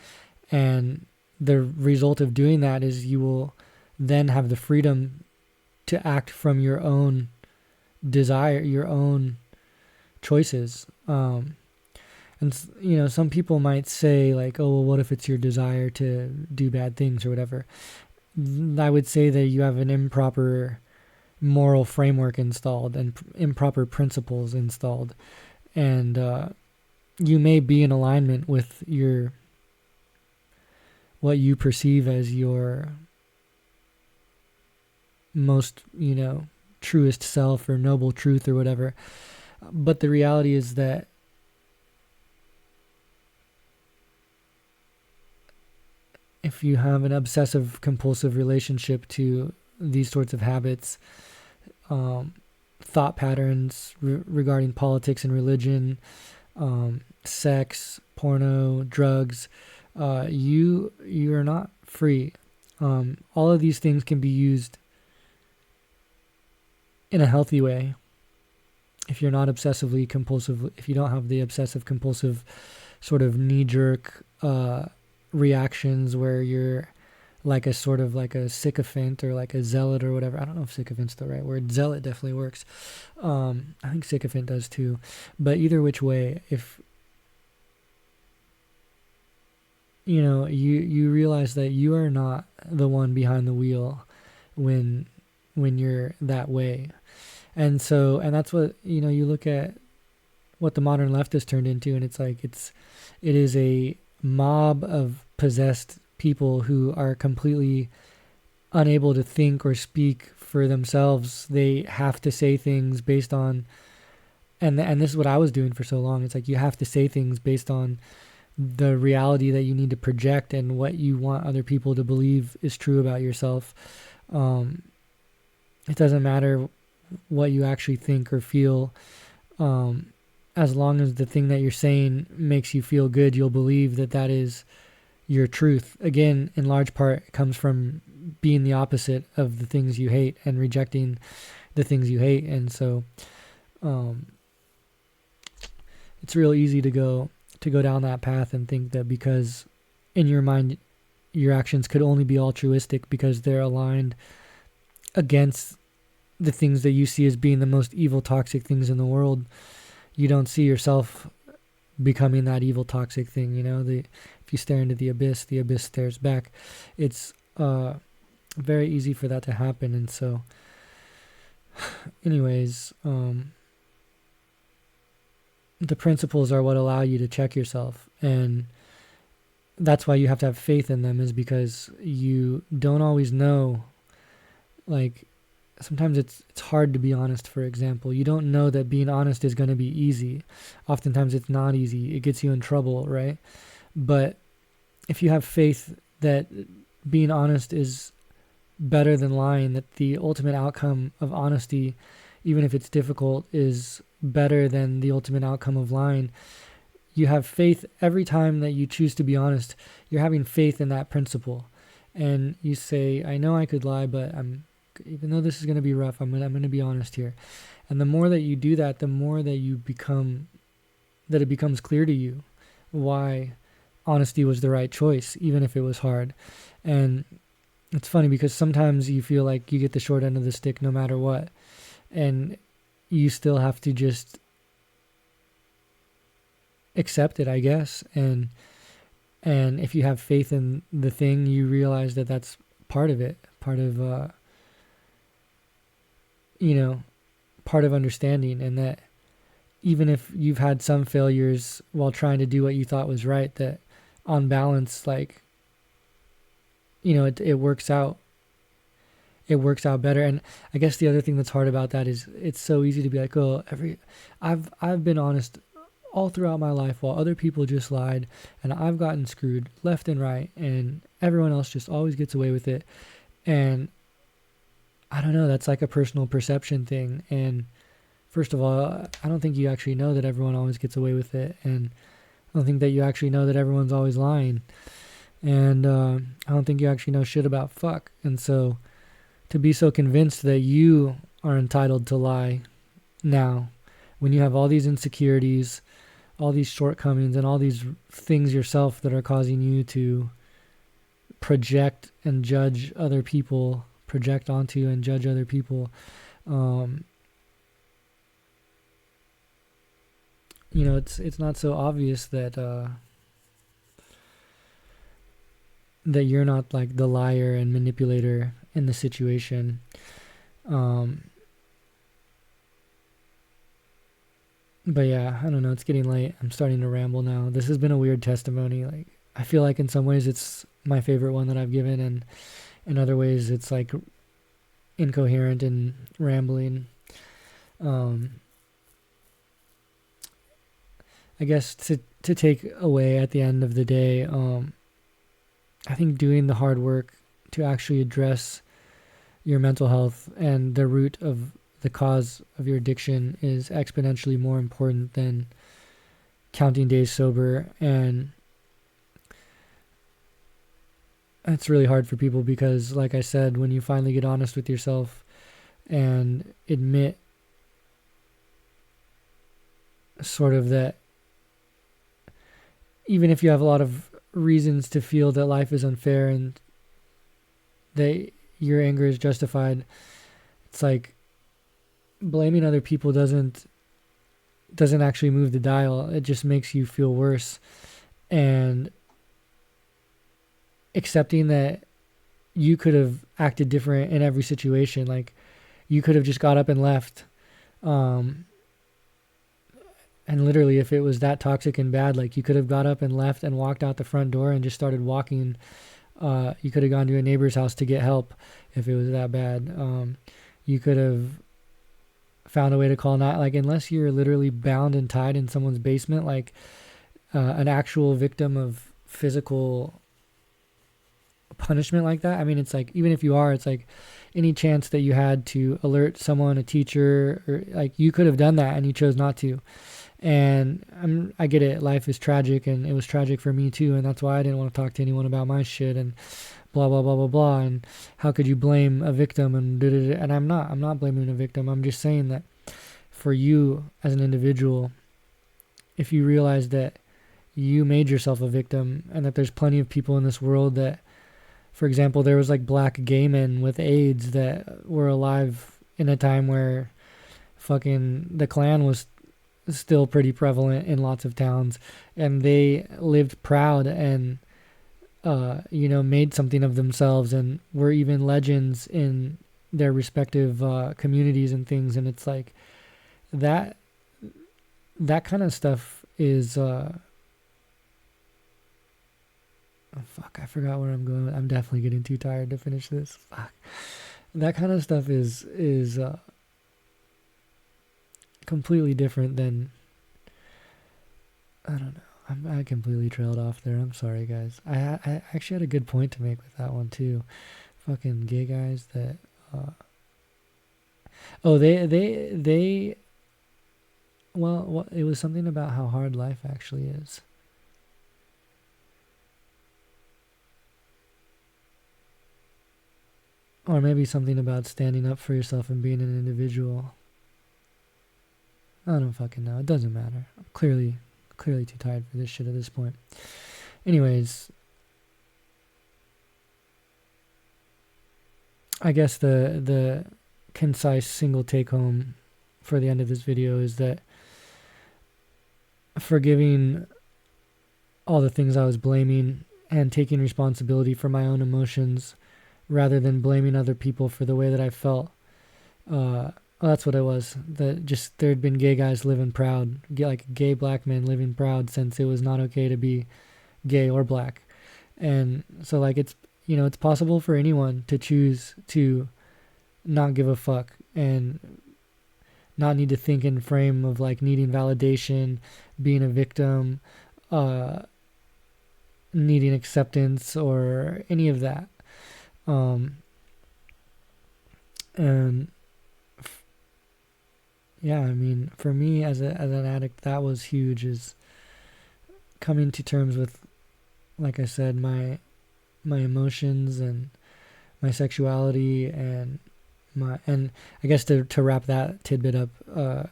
And the result of doing that is you will then have the freedom to act from your own desire, your own choices. And And some people might say like, oh, well, what if it's your desire to do bad things or whatever? I would say that you have an improper moral framework installed and improper principles installed, and you may be in alignment with what you perceive as your most truest self or noble truth or whatever, but the reality is that if you have an obsessive compulsive relationship to these sorts of habits, thought patterns regarding politics and religion, sex, porno, drugs, you are not free. All of these things can be used in a healthy way if you're not obsessively compulsive, if you don't have the obsessive compulsive sort of knee-jerk reactions where you're like a sort of like a sycophant or like a zealot or whatever. I don't know if sycophant's the right word. Zealot definitely works. I think sycophant does too. But either which way, if you realize that you are not the one behind the wheel when you're that way. And that's what, you look at what the modern left has turned into, and it's like it is a mob of possessed people who are completely unable to think or speak for themselves. They have to say things based on, and this is what I was doing for so long. It's like you have to say things based on the reality that you need to project and what you want other people to believe is true about yourself. It doesn't matter what you actually think or feel. As long as the thing that you're saying makes you feel good, you'll believe that is your truth. Again, in large part, it comes from being the opposite of the things you hate and rejecting the things you hate. And so it's real easy to go down that path and think that because in your mind your actions could only be altruistic because they're aligned against the things that you see as being the most evil, toxic things in the world. You don't see yourself becoming that evil, toxic thing. If you stare into the abyss stares back. It's very easy for that to happen. And so anyways, the principles are what allow you to check yourself, and that's why you have to have faith in them, is because you don't always know. Like, sometimes it's hard to be honest, for example. You don't know that being honest is going to be easy. Oftentimes it's not easy. It gets you in trouble, right? But if you have faith that being honest is better than lying, that the ultimate outcome of honesty, even if it's difficult, is better than the ultimate outcome of lying, you have faith every time that you choose to be honest. You're having faith in that principle. And you say, I know I could lie, but even though this is going to be rough, I'm going to be honest here. And the more that you do that, the more that it becomes clear to you why honesty was the right choice, even if it was hard. And it's funny because sometimes you feel like you get the short end of the stick no matter what. And you still have to just accept it, I guess. And if you have faith in the thing, you realize that that's part of it, part of part of understanding, and that even if you've had some failures while trying to do what you thought was right, that on balance, like, it works out. It works out better. And I guess the other thing that's hard about that is it's so easy to be like, oh, I've been honest all throughout my life while other people just lied, and I've gotten screwed left and right, and everyone else just always gets away with it. And I don't know, that's like a personal perception thing. And first of all, I don't think you actually know that everyone always gets away with it. And I don't think that you actually know that everyone's always lying. And I don't think you actually know shit about fuck. And so to be so convinced that you are entitled to lie now, when you have all these insecurities, all these shortcomings, and all these things yourself that are causing you to project and judge other people, project onto and judge other people, it's not so obvious that you're not like the liar and manipulator in the situation. Um, but yeah, I don't know. It's getting late. I'm starting to ramble now. This has been a weird testimony. Like, I feel like in some ways it's my favorite one that I've given, and in other ways it's like incoherent and rambling. Um, I guess to take away at the end of the day, I think doing the hard work to actually address your mental health and the root of the cause of your addiction is exponentially more important than counting days sober. And it's really hard for people because, like I said, when you finally get honest with yourself and admit sort of that even if you have a lot of reasons to feel that life is unfair and that your anger is justified, it's like blaming other people doesn't actually move the dial. It just makes you feel worse. And accepting that you could have acted different in every situation, like you could have just got up and left, and literally if it was that toxic and bad, like you could have got up and left and walked out the front door and just started walking. You could have gone to a neighbor's house to get help if it was that bad. You could have found a way to call like unless you're literally bound and tied in someone's basement, like an actual victim of physical punishment like that. I mean, it's like, even if you are, it's like any chance that you had to alert someone, a teacher, or like you could have done that and you chose not to. And I get it. Life is tragic, and it was tragic for me too. And that's why I didn't want to talk to anyone about my shit and blah, blah, blah, blah, blah. And how could you blame a victim? And and I'm not blaming a victim. I'm just saying that for you as an individual, if you realize that you made yourself a victim and that there's plenty of people in this world that, for example, there was like black gay men with AIDS that were alive in a time where fucking the Klan was still pretty prevalent in lots of towns, and they lived proud and made something of themselves and were even legends in their respective communities and things. And it's like that kind of stuff is fuck, I forgot where I'm going. I'm definitely getting too tired to finish this. Fuck. That kind of stuff is completely different than, I don't know. I completely trailed off there. I'm sorry, guys. I actually had a good point to make with that one too. Fucking gay guys that. They. Well, it was something about how hard life actually is. Or maybe something about standing up for yourself and being an individual. I don't fucking know. It doesn't matter. I'm clearly too tired for this shit at this point. Anyways, I guess the concise single take home for the end of this video is that forgiving all the things I was blaming and taking responsibility for my own emotions rather than blaming other people for the way that I felt. That's what it was. That just there had been gay guys living proud, like gay black men living proud since it was not okay to be gay or black. And so like it's possible for anyone to choose to not give a fuck and not need to think in frame of like needing validation, being a victim, needing acceptance or any of that. And yeah, I mean, for me as an addict, that was huge, is coming to terms with, like I said, my emotions and my sexuality and I guess to wrap that tidbit up, I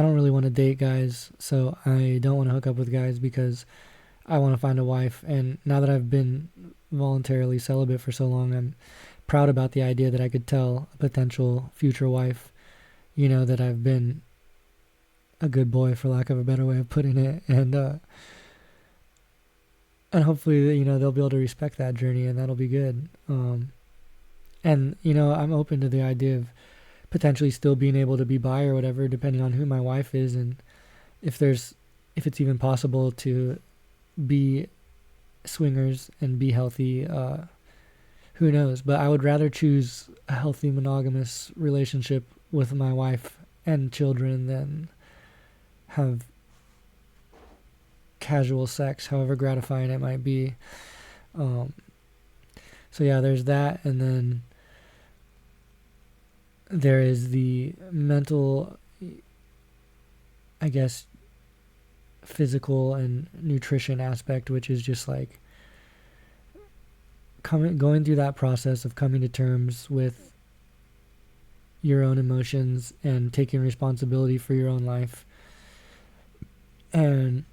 don't really want to date guys, so I don't want to hook up with guys because I want to find a wife. And now that I've been voluntarily celibate for so long, I'm proud about the idea that I could tell a potential future wife, that I've been a good boy, for lack of a better way of putting it, and hopefully, they'll be able to respect that journey, and that'll be good. And I'm open to the idea of potentially still being able to be bi or whatever, depending on who my wife is, and if it's even possible to be swingers and be healthy. Who knows? But I would rather choose a healthy monogamous relationship with my wife and children than have casual sex, however gratifying it might be. So yeah, there's that, and then there is the mental, I guess, physical and nutrition aspect, which is just like going through that process of coming to terms with your own emotions and taking responsibility for your own life and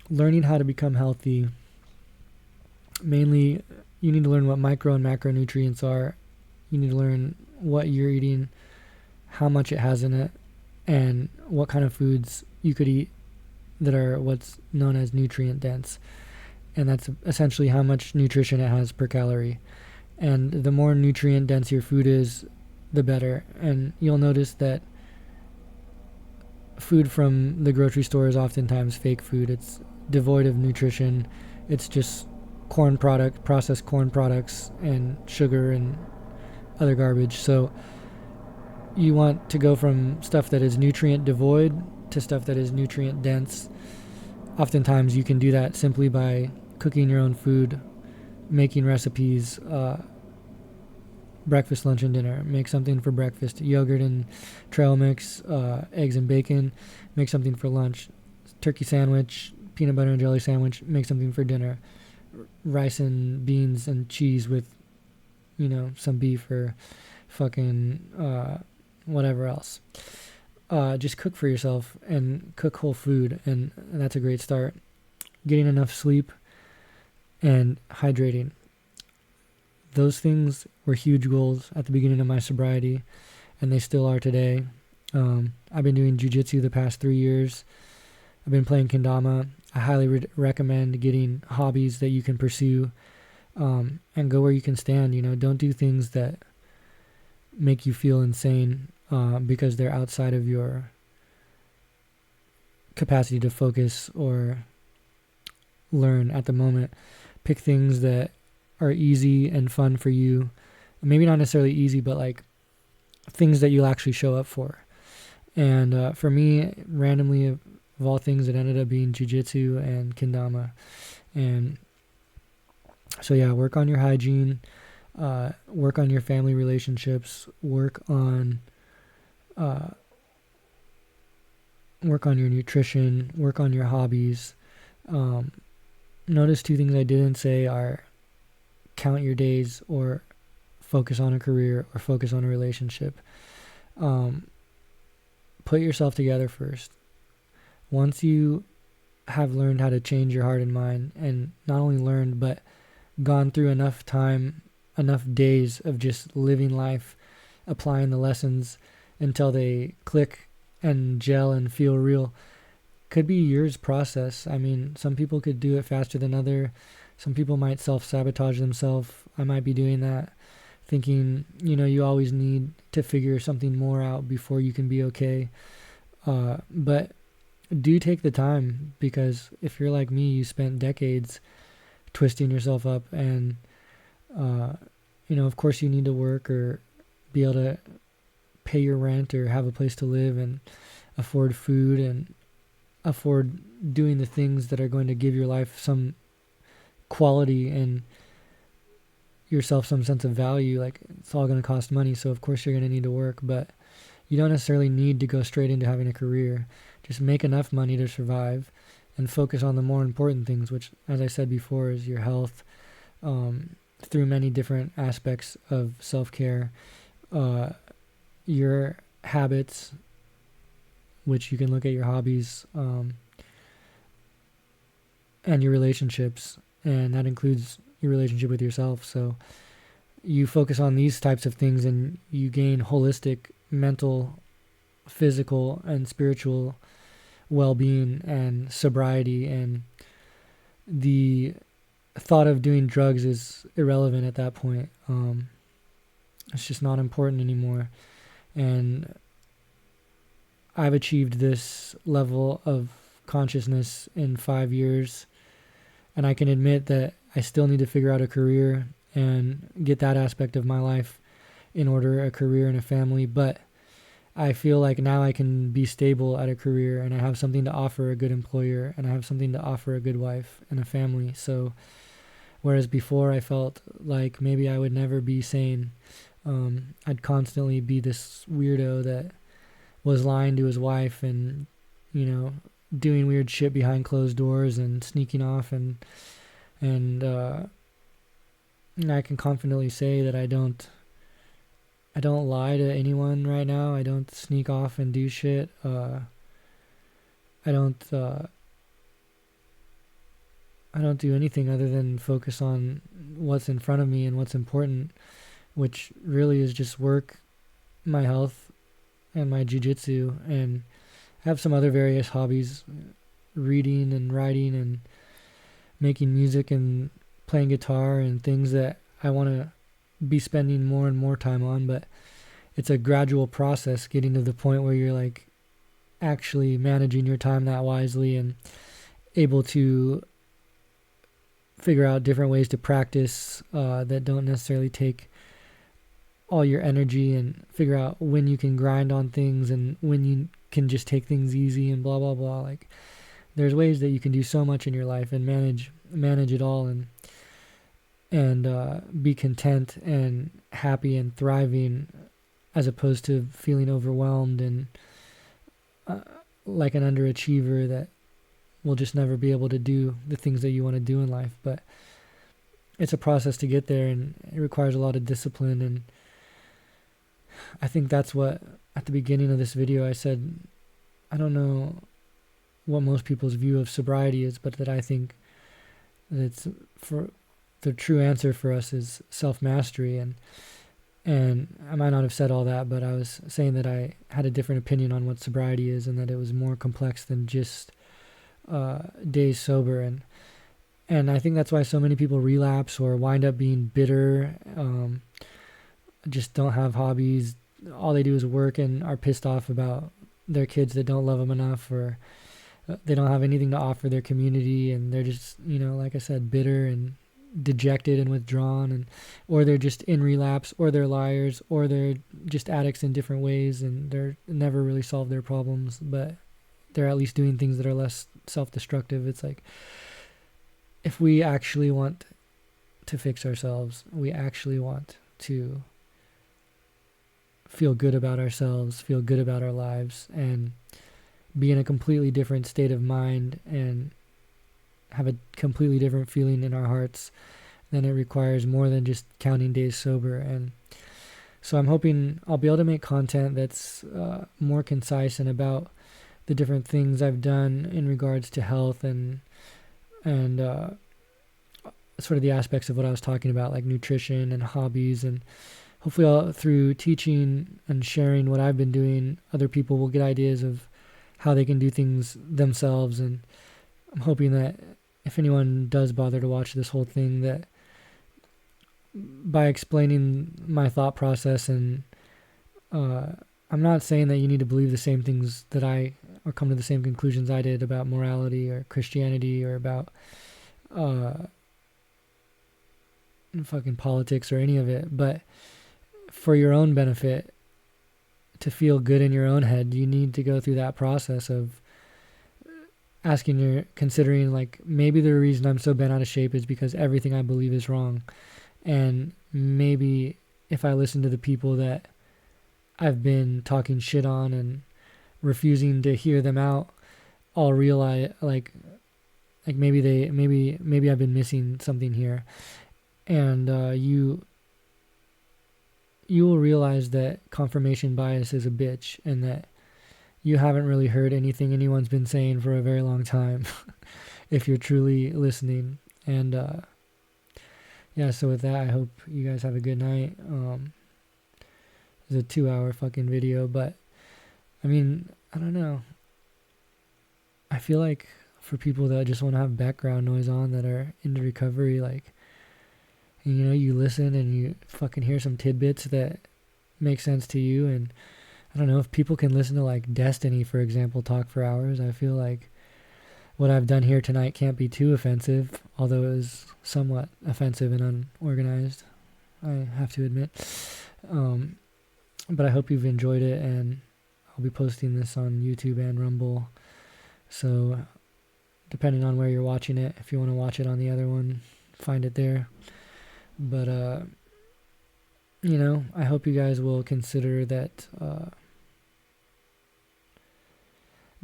learning how to become healthy. Mainly, you need to learn what micro and macronutrients are. You need to learn what you're eating, how much it has in it, and what kind of foods you could eat that are what's known as nutrient dense. And that's essentially how much nutrition it has per calorie. And the more nutrient dense your food is, the better. And you'll notice that food from the grocery store is oftentimes fake food. It's devoid of nutrition. It's just processed corn products, and sugar and other garbage. So you want to go from stuff that is nutrient devoid to stuff that is nutrient dense. Oftentimes you can do that simply by cooking your own food, making recipes, breakfast, lunch, and dinner. Make something for breakfast, yogurt and trail mix, eggs and bacon. Make something for lunch, turkey sandwich, peanut butter and jelly sandwich. Make something for dinner, rice and beans and cheese with, some beef or fucking whatever else. Just cook for yourself and cook whole food, and that's a great start. Getting enough sleep and hydrating. Those things were huge goals at the beginning of my sobriety, and they still are today. I've been doing jiu-jitsu the past 3 years. I've been playing kendama. I highly recommend getting hobbies that you can pursue, and go where you can stand. Don't do things that make you feel insane because they're outside of your capacity to focus or learn at the moment. Pick things that are easy and fun for you. Maybe not necessarily easy, but like things that you'll actually show up for. And for me, randomly, of all things, it ended up being jiu-jitsu and kendama. And so yeah, work on your hygiene, work on your family relationships, work on your nutrition, work on your hobbies. Notice 2 things I didn't say are count your days or focus on a career or focus on a relationship. Put yourself together first. Once you have learned how to change your heart and mind, and not only learned, but gone through enough time, enough days of just living life, applying the lessons until they click and gel and feel real, could be years process. I mean, some people could do it faster than other. Some people might self-sabotage themselves. I might be doing that, thinking, you always need to figure something more out before you can be okay. But do take the time, because if you're like me, you spent decades twisting yourself up, and, of course you need to work or be able to pay your rent or have a place to live and afford food and afford doing the things that are going to give your life some quality and yourself some sense of value. Like, it's all going to cost money, so of course you're going to need to work, but you don't necessarily need to go straight into having a career. Just make enough money to survive and focus on the more important things, which, as I said before, is your health, through many different aspects of self-care, your habits, which you can look at your hobbies, and your relationships, and that includes your relationship with yourself. So you focus on these types of things and you gain holistic mental physical and spiritual well-being and sobriety, and the thought of doing drugs is irrelevant at that point. It's just not important anymore. And I've achieved this level of consciousness in 5 years, and I can admit that I still need to figure out a career and get that aspect of my life in order, a career and a family. But I feel like now I can be stable at a career, and I have something to offer a good employer, and I have something to offer a good wife and a family. So whereas before I felt like maybe I would never be sane, I'd constantly be this weirdo that was lying to his wife and, doing weird shit behind closed doors and sneaking off, and I can confidently say that I don't lie to anyone right now. I don't sneak off and do shit. I don't do anything other than focus on what's in front of me and what's important, which really is just work, my health, and my jiu-jitsu, and have some other various hobbies, reading and writing and making music and playing guitar, and things that I want to be spending more and more time on. But it's a gradual process getting to the point where you're like actually managing your time that wisely and able to figure out different ways to practice that don't necessarily take all your energy, and figure out when you can grind on things and when you can just take things easy and blah blah blah. Like, there's ways that you can do so much in your life and manage it all, and be content and happy and thriving, as opposed to feeling overwhelmed and like an underachiever that will just never be able to do the things that you want to do in life. But it's a process to get there, and it requires a lot of discipline. And I think that's what, at the beginning of this video, I said, I don't know what most people's view of sobriety is, but that I think that it's, for the true answer for us, is self-mastery. And I might not have said all that, but I was saying that I had a different opinion on what sobriety is, and that it was more complex than just days sober. And I think that's why so many people relapse or wind up being bitter, just don't have hobbies. All they do is work and are pissed off about their kids that don't love them enough, or they don't have anything to offer their community, and they're just, like I said, bitter and dejected and withdrawn, or they're just in relapse, or they're liars, or they're just addicts in different ways, and they're never really solved their problems, but they're at least doing things that are less self-destructive. It's like, if we actually want to fix ourselves, we actually want to feel good about ourselves, feel good about our lives, and be in a completely different state of mind and have a completely different feeling in our hearts, then it requires more than just counting days sober. And so I'm hoping I'll be able to make content that's more concise and about the different things I've done in regards to health and sort of the aspects of what I was talking about, like nutrition and hobbies. And hopefully through teaching and sharing what I've been doing, other people will get ideas of how they can do things themselves. And I'm hoping that if anyone does bother to watch this whole thing, that by explaining my thought process, and I'm not saying that you need to believe the same things that I, or come to the same conclusions I did about morality or Christianity or about fucking politics or any of it, but for your own benefit, to feel good in your own head, you need to go through that process of considering, like, maybe the reason I'm so bent out of shape is because everything I believe is wrong. And maybe if I listen to the people that I've been talking shit on and refusing to hear them out, I'll realize like maybe I've been missing something here. And you will realize that confirmation bias is a bitch, and that you haven't really heard anything anyone's been saying for a very long time if you're truly listening. And yeah, so with that, I hope you guys have a good night. It's a 2-hour fucking video, but I mean, I don't know. I feel like for people that just want to have background noise on that are into recovery, like, you know, you listen and you fucking hear some tidbits that make sense to you. And I don't know, if people can listen to like Destiny, for example, talk for hours, I feel like what I've done here tonight can't be too offensive, although it is somewhat offensive and unorganized, I have to admit. But I hope you've enjoyed it, and I'll be posting this on YouTube and Rumble. So depending on where you're watching it, if you want to watch it on the other one, find it there. But, you know, I hope you guys will consider that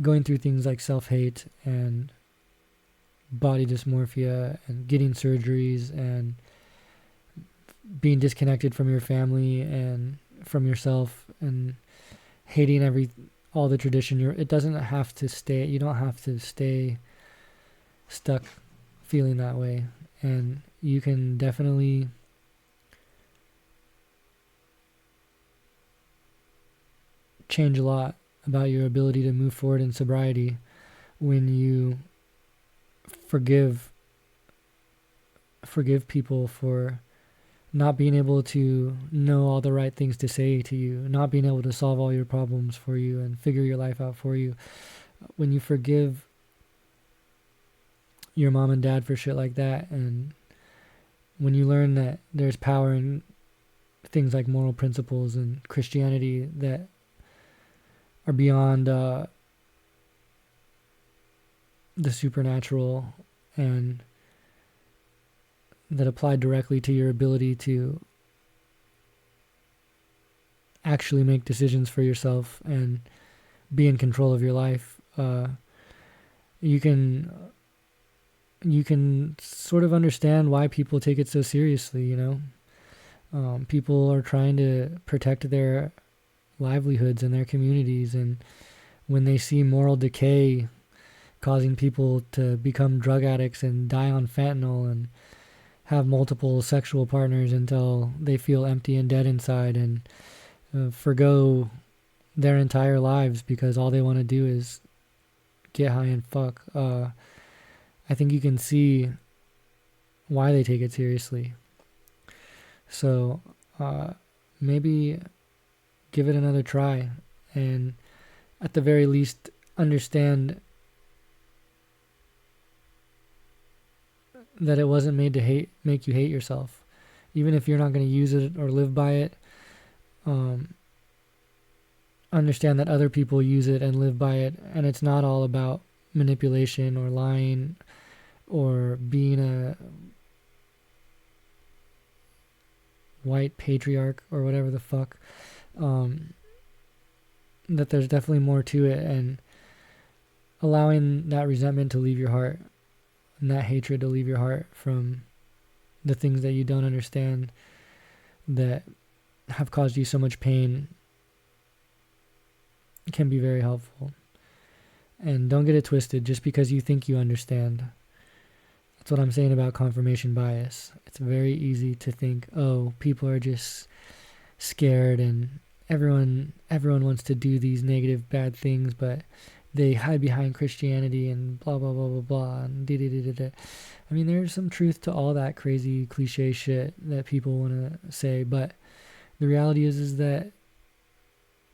going through things like self-hate and body dysmorphia and getting surgeries and being disconnected from your family and from yourself and hating all the tradition, it doesn't have to stay, you don't have to stay stuck feeling that way. And you can definitely change a lot about your ability to move forward in sobriety when you forgive people for not being able to know all the right things to say to you, not being able to solve all your problems for you and figure your life out for you. When you forgive your mom and dad for shit like that, and when you learn that there's power in things like moral principles and Christianity that are beyond the supernatural and that apply directly to your ability to actually make decisions for yourself and be in control of your life, you can sort of understand why people take it so seriously, you know. People are trying to protect their livelihoods and their communities, and when they see moral decay causing people to become drug addicts and die on fentanyl and have multiple sexual partners until they feel empty and dead inside and forgo their entire lives because all they want to do is get high and fuck, I think you can see why they take it seriously. So maybe give it another try, and at the very least understand that it wasn't made to make you hate yourself. Even if you're not going to use it or live by it, understand that other people use it and live by it, and it's not all about manipulation or lying or being a white patriarch or whatever the fuck. That there's definitely more to it, and allowing that resentment to leave your heart and that hatred to leave your heart from the things that you don't understand that have caused you so much pain can be very helpful. And don't get it twisted just because you think you understand. That's what I'm saying about confirmation bias. It's very easy to think, oh, people are just scared and everyone wants to do these negative, bad things, but they hide behind Christianity and blah, blah, blah, blah, blah, and da-da-da-da-da. I mean, there's some truth to all that crazy cliche shit that people want to say, but the reality is that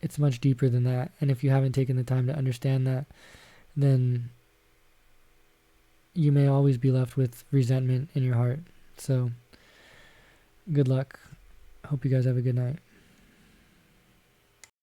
it's much deeper than that. And if you haven't taken the time to understand that, then you may always be left with resentment in your heart. So, good luck. Hope you guys have a good night.